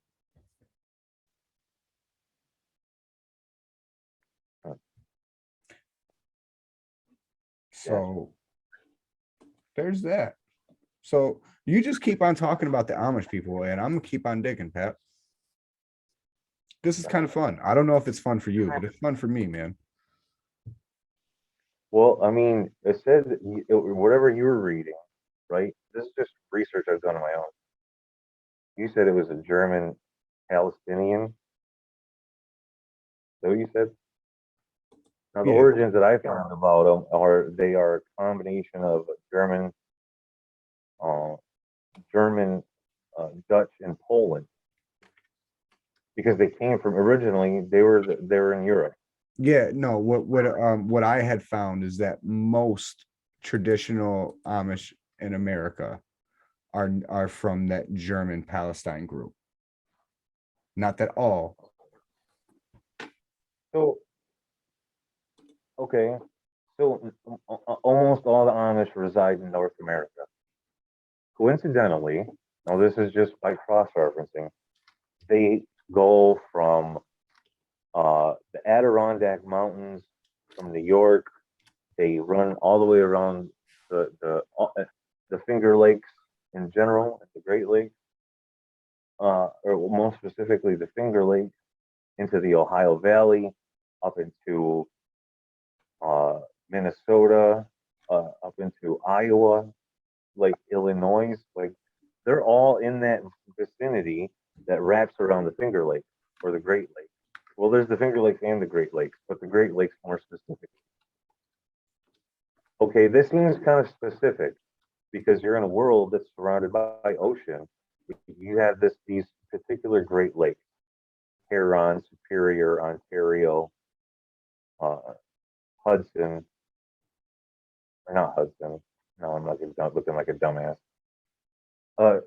So there's that. So you just keep on talking about the Amish people, and I'm gonna keep on digging, Pat. This is kind of fun. I don't know if it's fun for you, but it's fun for me, man. Well, I mean, it said that whatever you were reading, right? This is just research I've done on my own. You said it was a German Palestinian. Is that what you said? Now, the Yeah. origins that I found about them are they are a combination of German, uh, German, Dutch, and Poland because they came from originally they were in Europe. Yeah, no, what I had found is that most traditional Amish in America are from that German Palestine group. Not that all. So Okay, so almost all the Amish reside in North America. Coincidentally, now this is just by cross-referencing, they go from the Adirondack Mountains from New York. They run all the way around the Finger Lakes in general, the Great Lakes, or more specifically the Finger Lakes, into the Ohio Valley, up into uh, Minnesota, up into Iowa, like Illinois, like they're all in that vicinity that wraps around the Finger Lakes or the Great Lakes. Well, there's the Finger Lakes and the Great Lakes, but the Great Lakes more specific. Okay, this seems kind of specific because you're in a world that's surrounded by ocean. You have these particular Great Lakes, Huron, Superior, Ontario, uh, Hudson, or not Hudson. No, I'm not looking like a dumbass. Uh,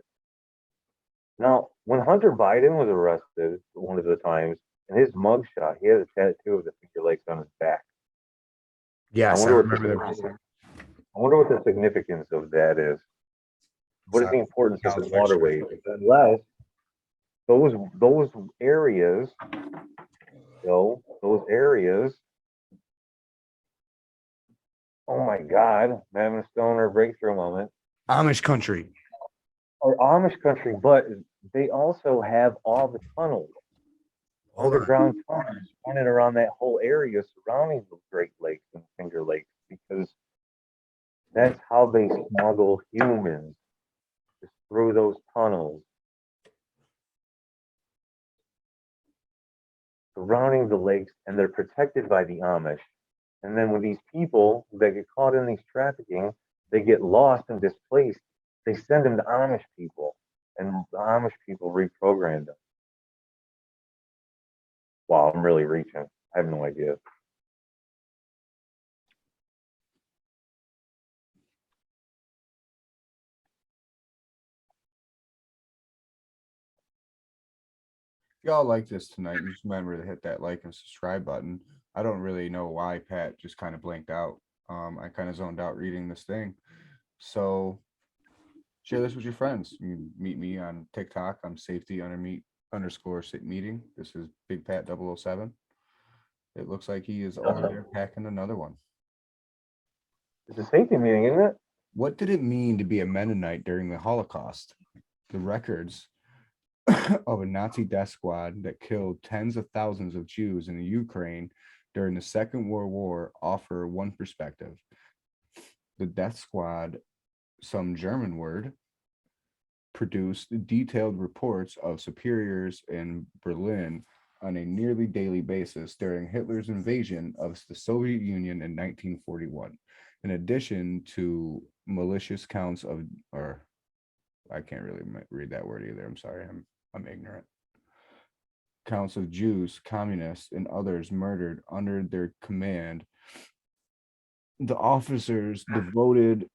Now, when Hunter Biden was arrested one of the times, in his mugshot, he had a tattoo of the Finger Lakes on his back. I Yes, I wonder what remember I wonder what the significance of that is. What is the importance of the waterways? Unless those areas, those areas. Oh my God, I'm having a stoner breakthrough moment. Amish country. Or Amish country, but they also have all the tunnels, underground tunnels running around that whole area surrounding the Great Lakes and Finger Lakes, because that's how they smuggle humans, just through those tunnels surrounding the lakes, and they're protected by the Amish. And then when these people that get caught in these trafficking, they get lost and displaced, they send them to Amish people, and the Amish people reprogram them. Wow, I'm really reaching. I have no idea. If y'all like this tonight, just remember to hit that like and subscribe button. I don't really know why Pat just kind of blanked out. I kind of zoned out reading this thing. So share this with your friends. You can meet me on TikTok. I'm safety underscore sit meeting. This is Big Pat 007. It looks like he is over there packing another one. It's a safety meeting, isn't it? What did it mean to be a Mennonite during the Holocaust? The records of a Nazi death squad that killed tens of thousands of Jews in the Ukraine during the Second World War offer one perspective. The death squad, some German word, produced detailed reports of superiors in Berlin on a nearly daily basis during Hitler's invasion of the Soviet Union in 1941. In addition to malicious counts of, or I can't really read that word either. I'm sorry, I'm ignorant. Counts of Jews, communists, and others murdered under their command. The officers devoted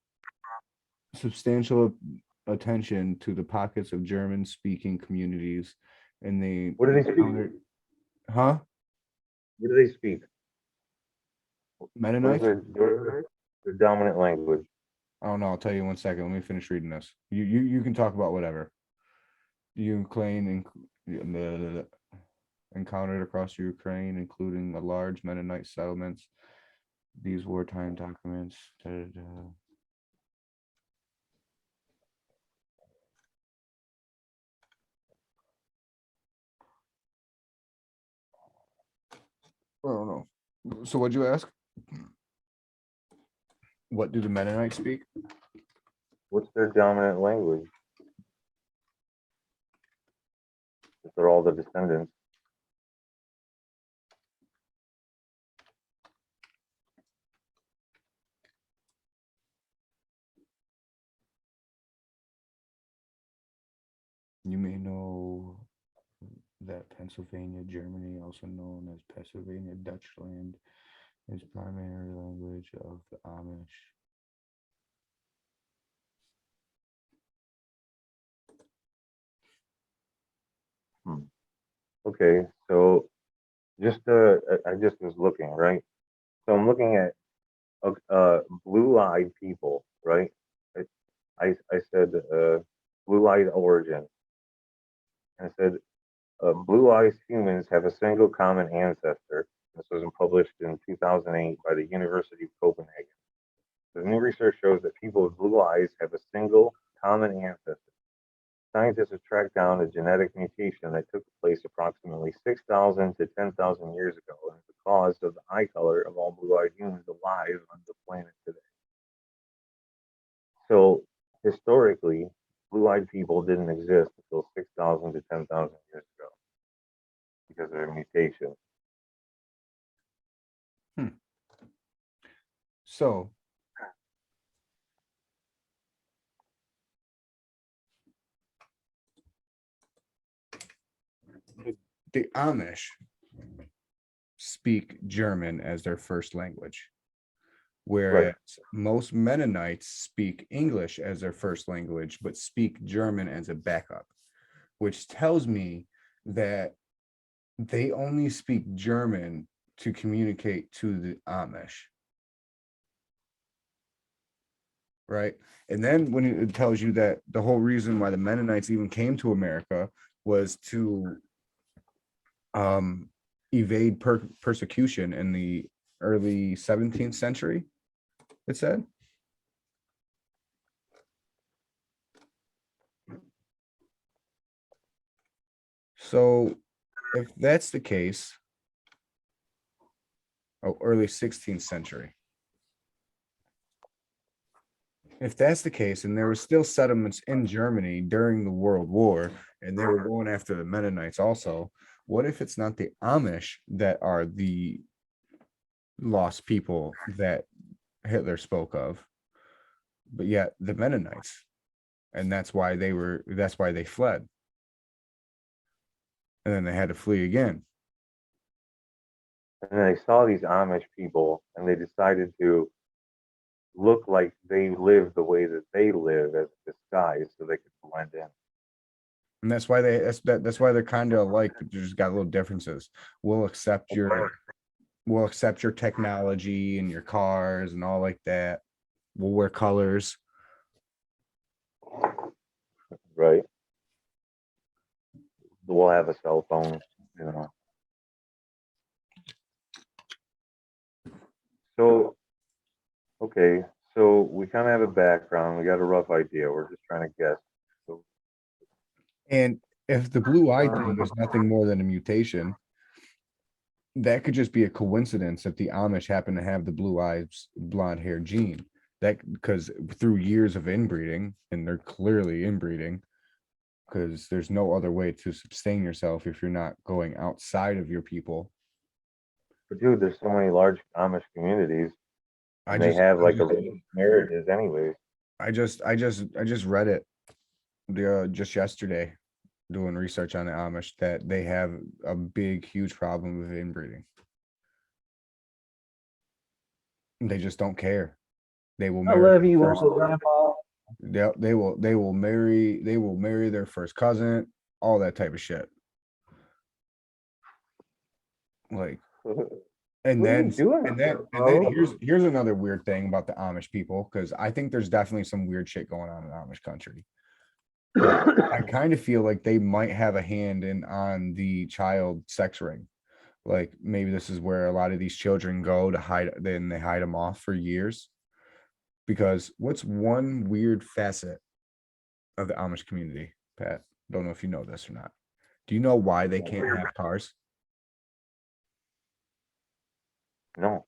substantial attention to the pockets of German-speaking communities, and they What do they speak? Huh? What do they speak? Mennonites? Their dominant language. I don't know. I'll tell you 1 second. Let me finish reading this. You can talk about whatever. Ukraine encountered across Ukraine, including a large Mennonite settlements. These wartime documents. I don't know. So what'd you ask? What do the Mennonites speak? What's their dominant language? If they're all the descendants. You may know that Pennsylvania, Germany, also known as Pennsylvania Dutchland, is primary language of the Amish. Okay, so I just was looking, right? So I'm looking at blue-eyed people, right? I I said blue-eyed origin. I said blue-eyed humans have a single common ancestor. This was published in 2008 by the University of Copenhagen. The new research shows that people with blue eyes have a single common ancestor. Scientists have tracked down a genetic mutation that took place approximately 6,000 to 10,000 years ago and is the cause of the eye color of all blue-eyed humans alive on the planet today. So historically, blue-eyed people didn't exist until 6,000 to 10,000 years ago because of a mutation. So the Amish speak German as their first language, whereas Right. most Mennonites speak English as their first language, but speak German as a backup, which tells me that they only speak German to communicate to the Amish. Right. And then when it tells you that the whole reason why the Mennonites even came to America was to evade persecution in the early 17th century, it said. So if that's the case, early 16th century. If that's the case, and there were still settlements in Germany during the World War, and they were going after the Mennonites also, what if it's not the Amish that are the lost people that Hitler spoke of, but yet the Mennonites? And that's why they fled. And then they had to flee again. And then they saw these Amish people and they decided to look like they live the way that they live as a disguise so they could blend in. And that's why they're kind of alike, but you just got little differences. We'll accept your technology and your cars and all like that. We'll wear colors. Right. We'll have a cell phone, you know. So, okay, so we kind of have a background. We got a rough idea. We're just trying to guess. So, And if the blue eye thing is nothing more than a mutation, that could just be a coincidence that the Amish happen to have the blue eyes, blonde hair gene. That because through years of inbreeding, and they're clearly inbreeding, because there's no other way to sustain yourself if you're not going outside of your people. but dude, there's so many large Amish communities, I and they just, have I like just, arranged marriages, anyways. I just read it just yesterday, doing research on the Amish, that they have a big, huge problem with inbreeding. They just don't care. They will I marry love you, first. Uncle Grandpa. They will marry their first cousin, all that type of shit. Like, and What are you then doing and then here, and then bro? here's another weird thing about the Amish people, because I think there's definitely some weird shit going on in Amish country. But I kind of feel like they might have a hand in on the child sex ring. Like maybe this is where a lot of these children go to hide, then they hide them off for years. Because what's one weird facet of the Amish community, Pat? Don't know if you know this or not. Do you know why they can't have cars? No.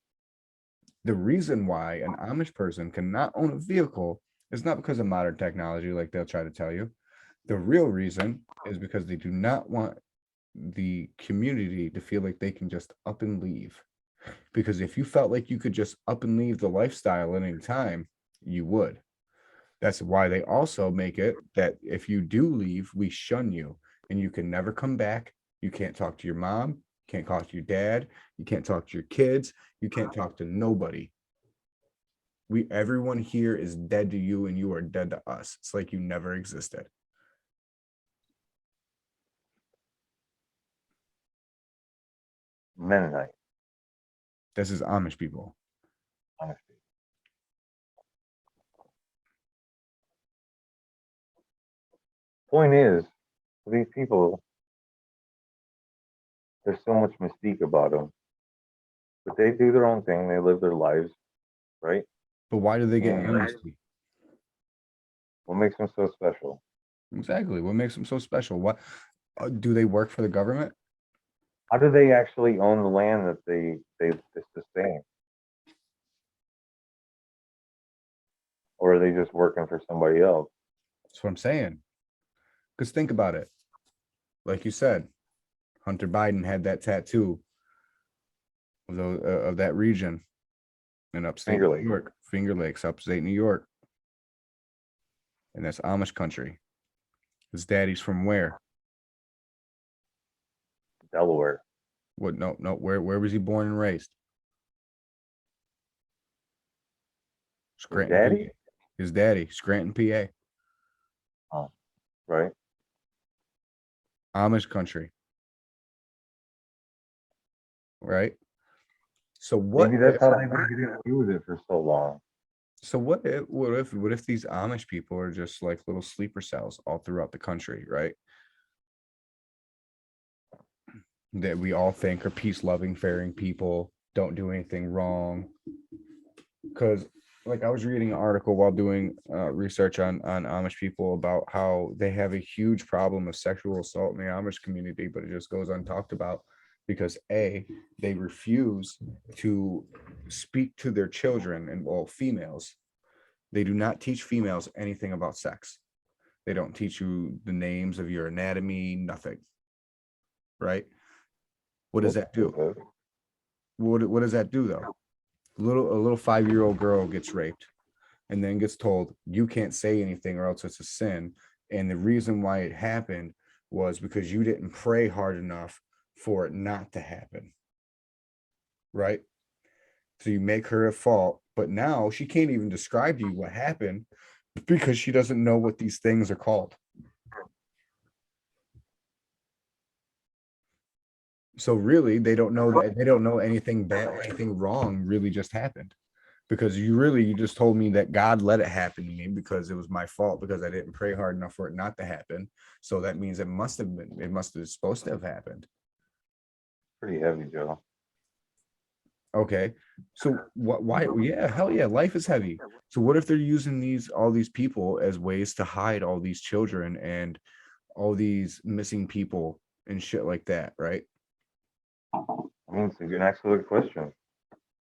The reason why an Amish person cannot own a vehicle is not because of modern technology, like they'll try to tell you. The real reason is because they do not want the community to feel like they can just up and leave. Because if you felt like you could just up and leave the lifestyle at any time, you would. That's why they also make it that if you do leave, we shun you and you can never come back. You can't talk to your mom, can't talk to your dad, you can't talk to your kids, you can't talk to nobody. Everyone here is dead to you and you are dead to us. It's like you never existed. Mennonite. This is Amish people. honestly. Point is, for these people, there's so much mystique about them, but they do their own thing. They live their lives, right? But why do they get And amnesty? what makes them so special? Exactly. What makes them so special? What do they work for the government? How do they actually own the land that they sustain, or are they just working for somebody else? That's what I'm saying. Because think about it. Like you said, Hunter Biden had that tattoo of that region in upstate Finger New Lake, York, Finger Lakes, upstate New York. And that's Amish country. His daddy's from where? Delaware. What? No, no. Where was he born and raised? His Scranton, daddy? PA. His daddy, Scranton, PA. Oh, right. Amish country, right? So what Maybe that's if? how they've been getting away with it for so long. So what if these Amish people are just like little sleeper cells all throughout the country, right? That we all think are peace loving, faring people, don't do anything wrong. Because like I was reading an article while doing research on Amish people about how they have a huge problem of sexual assault in the Amish community, but it just goes untalked about because they refuse to speak to their children and well females. They do not teach females anything about sex. They don't teach you the names of your anatomy, nothing. Right? What does that do? Okay. What does that do though? A little 5-year-old girl gets raped and then gets told you can't say anything or else it's a sin. And the reason why it happened was because you didn't pray hard enough for it not to happen. Right? So you make her at fault, but now she can't even describe to you what happened because she doesn't know what these things are called. So really, they don't know anything bad or anything wrong really just happened. Because you just told me that God let it happen to me because it was my fault because I didn't pray hard enough for it not to happen. So that means it must have supposed to have happened. Pretty heavy, Joe. Okay. So what why yeah, hell yeah, life is heavy. So what if they're using all these people as ways to hide all these children and all these missing people and shit like that, right? I mean, it's an excellent question.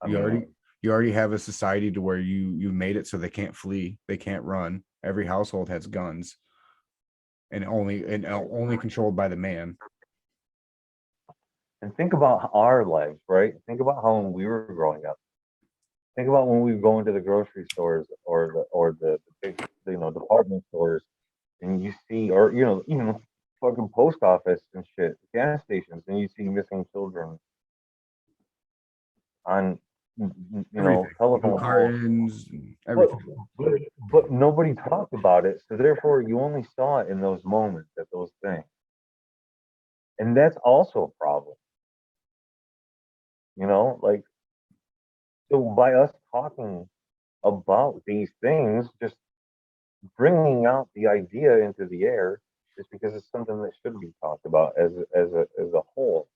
I You mean, already you already have a society to where you made it so they can't flee, they can't run. Every household has guns and only controlled by the man. and think about our lives, right? Think about how when we were growing up. Think about when we go into the grocery stores or the big, department stores, and you see, or fucking post office and shit, gas stations, and you see missing children on, Everything, telephone milk poles. cartons, But, everything. but but nobody talked about it, so therefore you only saw it in those moments at those things, and that's also a problem. Like, so by us talking about these things, just bringing out the idea into the air, is because it's something that should be talked about as a whole.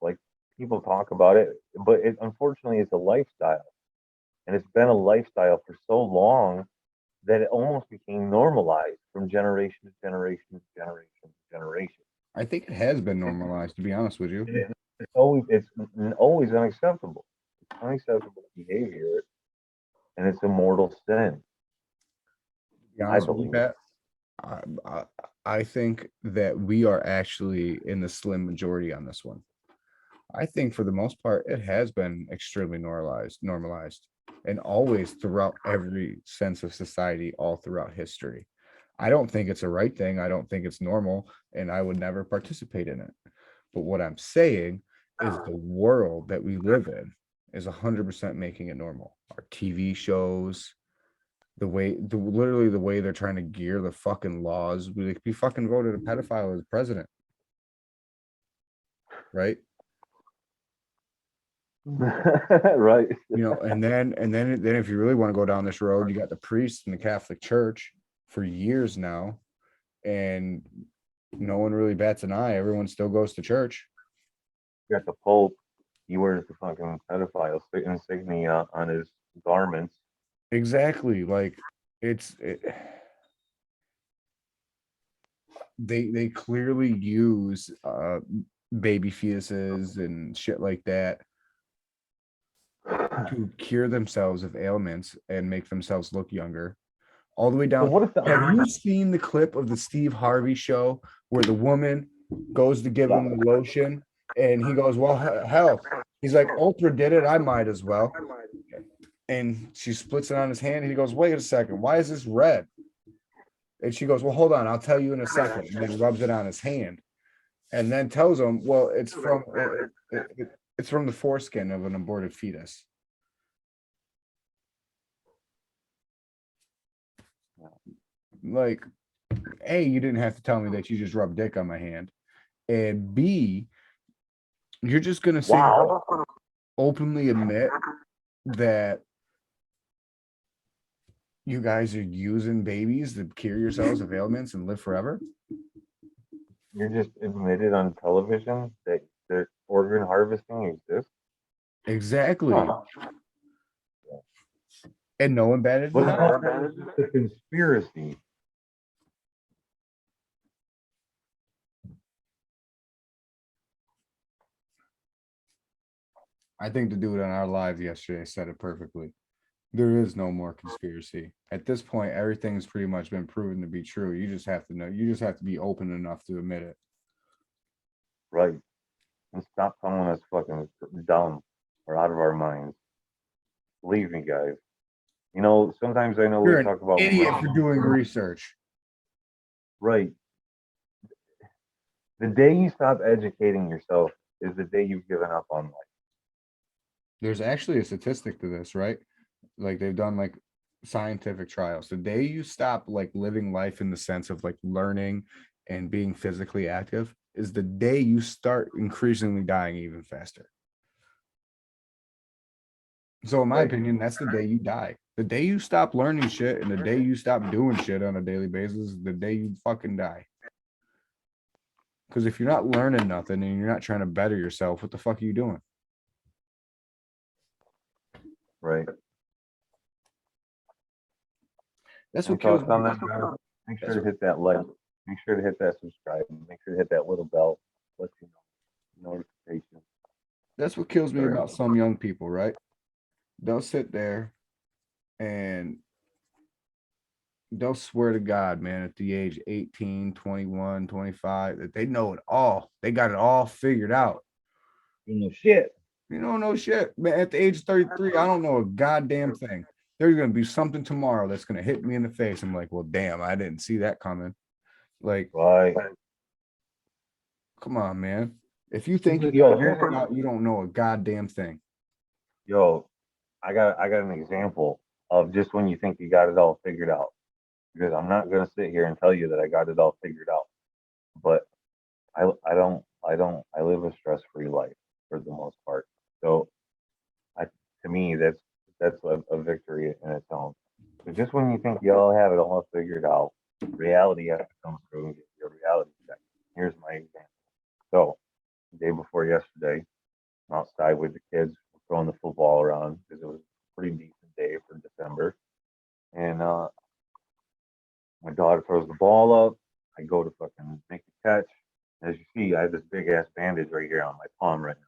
Like, people talk about it, but it unfortunately is a lifestyle, and it's been a lifestyle for so long that it almost became normalized from generation to generation to generation to generation. I think it has been normalized, to be honest with you. It's always unacceptable. It's unacceptable behavior, and it's a mortal sin. To be I honest with you, believe. Pat, I, I, I think that we are actually in the slim majority on this one. I think for the most part, it has been extremely normalized, and always throughout every sense of society, all throughout history. I don't think it's a right thing. I don't think it's normal, and I would never participate in it. But what I'm saying is the world that we live in is 100% making it normal. Our TV shows, literally the way they're trying to gear the fucking laws. We fucking voted a pedophile as president, right? Right. And then if you really want to go down this road, you got the priests in the Catholic Church for years now, and no one really bats an eye. Everyone still goes to church. You got the Pope. He wears the fucking pedophile insignia on his garments. Exactly. Like they clearly use baby fetuses and shit like that to cure themselves of ailments and make themselves look younger. All the way So down. what if the Have you seen the clip of the Steve Harvey show where the woman goes to give him the lotion and he goes, "Well, hell," he's like, "Ultra did it. I might as well." And she splits it on his hand. And he goes, "Wait a second. Why is this red?" And she goes, "Well, hold on. I'll tell you in a second." And then rubs it on his hand and then tells him, "Well, it's from the foreskin of an aborted fetus." Like, A, you didn't have to tell me that you just rubbed dick on my hand. And B, you're just gonna say openly admit that you guys are using babies to cure yourselves of ailments and live forever? You're just admitted on television that organ harvesting exists? Exactly. Huh. And no one batted What an eye. about that is just a conspiracy? I think the dude on our live yesterday said it perfectly. There is no more conspiracy. At this point, everything's pretty much been proven to be true. You just have to know, you just have to be open enough to admit it. Right. And stop calling us fucking dumb or out of our minds. Believe me, guys. You know, sometimes I know You're we an talk about idiot for doing research. right. The day you stop educating yourself is the day you've given up on life. There's actually a statistic to this, right? Like they've done like scientific trials. The day you stop like living life in the sense of like learning and being physically active is the day you start increasingly dying even faster. So in my Right. opinion, that's the day you die. The day you stop learning shit and the day you stop doing shit on a daily basis is the day you fucking die. Because if you're not learning nothing and you're not trying to better yourself, what the fuck are you doing? Right. That's Any what kills thoughts on me. that, guys? Make sure That's to hit that like. Make sure to hit that subscribe. Make sure to hit that little bell. Let you know notification. that's what kills me Sure. about some young people, right? They'll sit there and they'll swear to God, man, at the age 18, 21, 25, that they know it all. They got it all figured out. You know shit. You don't know shit. Man, at the age of 33, I don't know a goddamn thing. There's going to be something tomorrow that's going to hit me in the face. I'm like, well, damn, I didn't see that coming. Like, Right. come on, man. If you think you Yo, got it figured out, you don't know a goddamn thing. yo, I got an example of just when you think you got it all figured out. Because I'm not gonna sit here and tell you that I got it all figured out. But I live a stress free life for the most part. So I to me that's a victory in its own. So just when you think you all have it all figured out, reality has to come through and get your reality check. Here's my example. So the day before yesterday, I'm outside with the kids throwing the football around because it was a pretty decent day for December. And my daughter throws the ball up. I go to fucking make a catch. As you see, I have this big ass bandage right here on my palm right now.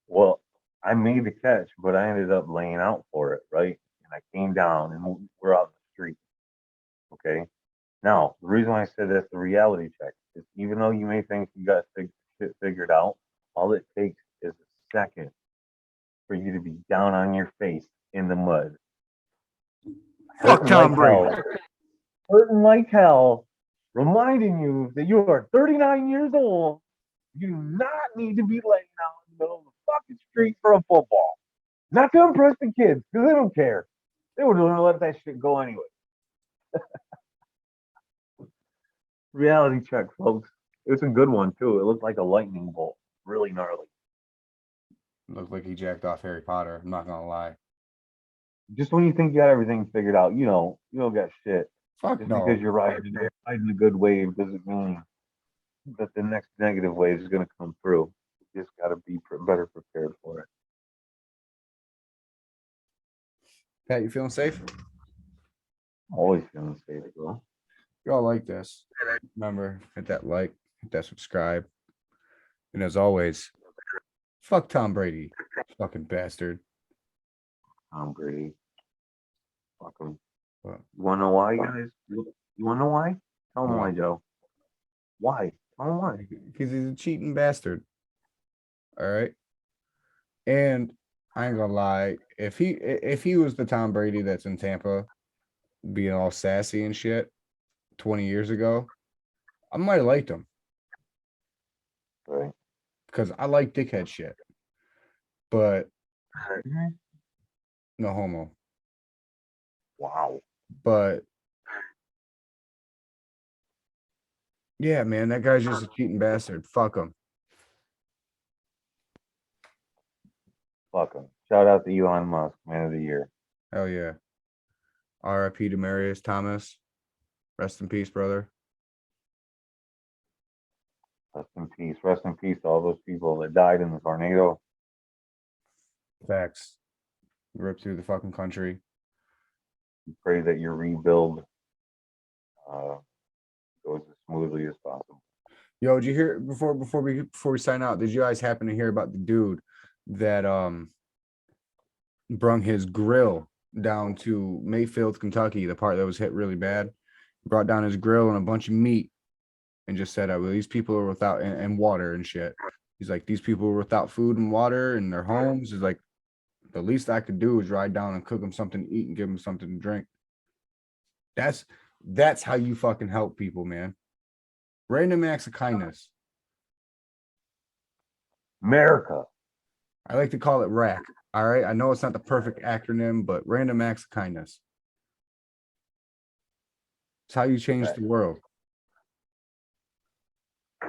Well, I made the catch, but I ended up laying out for it, right? And I came down and we're out in the street. Okay. Now, the reason why I said that's the reality check is even though you may think you got shit figured out, all it takes is a second for you to be down on your face in the mud. Fuck Tom Brady. Hurting like hell, reminding you that you are 39 years old. You do not need to be laying out in the middle of the fucking street for a football. Not to impress the kids, because they don't care. They would have let that shit go anyway. Reality check, folks. It's a good one too. It looked like a lightning bolt. Really gnarly. Looked like he jacked off Harry Potter. I'm not gonna lie. Just when you think you got everything figured out, you don't got shit. Fuck Just because no. you're riding a good wave doesn't mean that the next negative wave is going to come through. You just got to be better prepared for it. Pat, you feeling safe? Always feeling safe, bro. Y'all like this. Remember, hit that like, hit that subscribe. And as always, fuck Tom Brady. Fucking bastard. Tom Brady. Fuck him. What? You want to know why, guys? You want to know why? Tell them Why? why, Joe. Why? Tell them why. Because he's a cheating bastard. All right. And I ain't gonna lie, if he was the Tom Brady that's in Tampa, being all sassy and shit 20 years ago, I might have liked him Right. because I like dickhead shit. But Mm-hmm. no homo. Wow. But yeah, man, that guy's just a cheating bastard. Fuck him. Fuck him. Shout out to Elon Musk, man of the year. Hell yeah. R.I.P. Demarius Thomas. Rest in peace, brother. Rest in peace. Rest in peace to all those people that died in the tornado. Facts. Rip through the fucking country. Pray that your rebuild goes as smoothly as possible. Yo, did you hear before we sign out? Did you guys happen to hear about the dude that brung his grill down to Mayfield, Kentucky, the part that was hit really bad? Brought down his grill and a bunch of meat, and just said, "Well, these people are without and water and shit." He's like, "These people are without food and water in their homes." He's like, "The least I could do is ride down and cook them something to eat and give them something to drink." That's how you fucking help people, man. Random acts of kindness. America. I like to call it RAC. All right. I know it's not the perfect acronym, but random acts of kindness. It's how you change the world.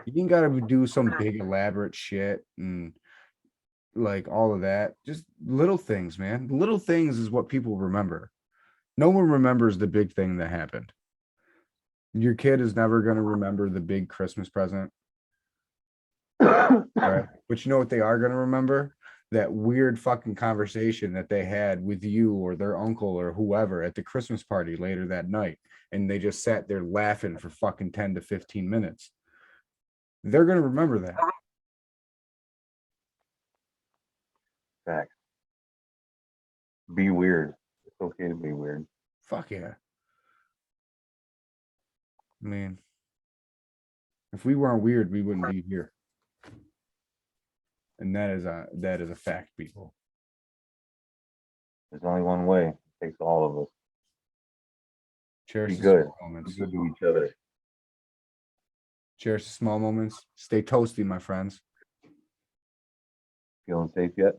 You ain't got to do some big elaborate shit and like all of that. Just little things, man. Little things is what people remember. No one remembers the big thing that happened. Your kid is never going to remember the big Christmas present. All right. But you know what they are going to remember? That weird fucking conversation that they had with you or their uncle or whoever at the Christmas party later that night. And they just sat there laughing for fucking 10 to 15 minutes. They're going to remember that. Facts. Be weird. It's okay to be weird. Fuck yeah. I mean, if we weren't weird, we wouldn't be here. And that is a fact, people. There's only one way. It takes all of us. Cherish Be the good. small moments. Be good to each other. Cherish the small moments. Stay toasty, my friends. Feeling safe yet?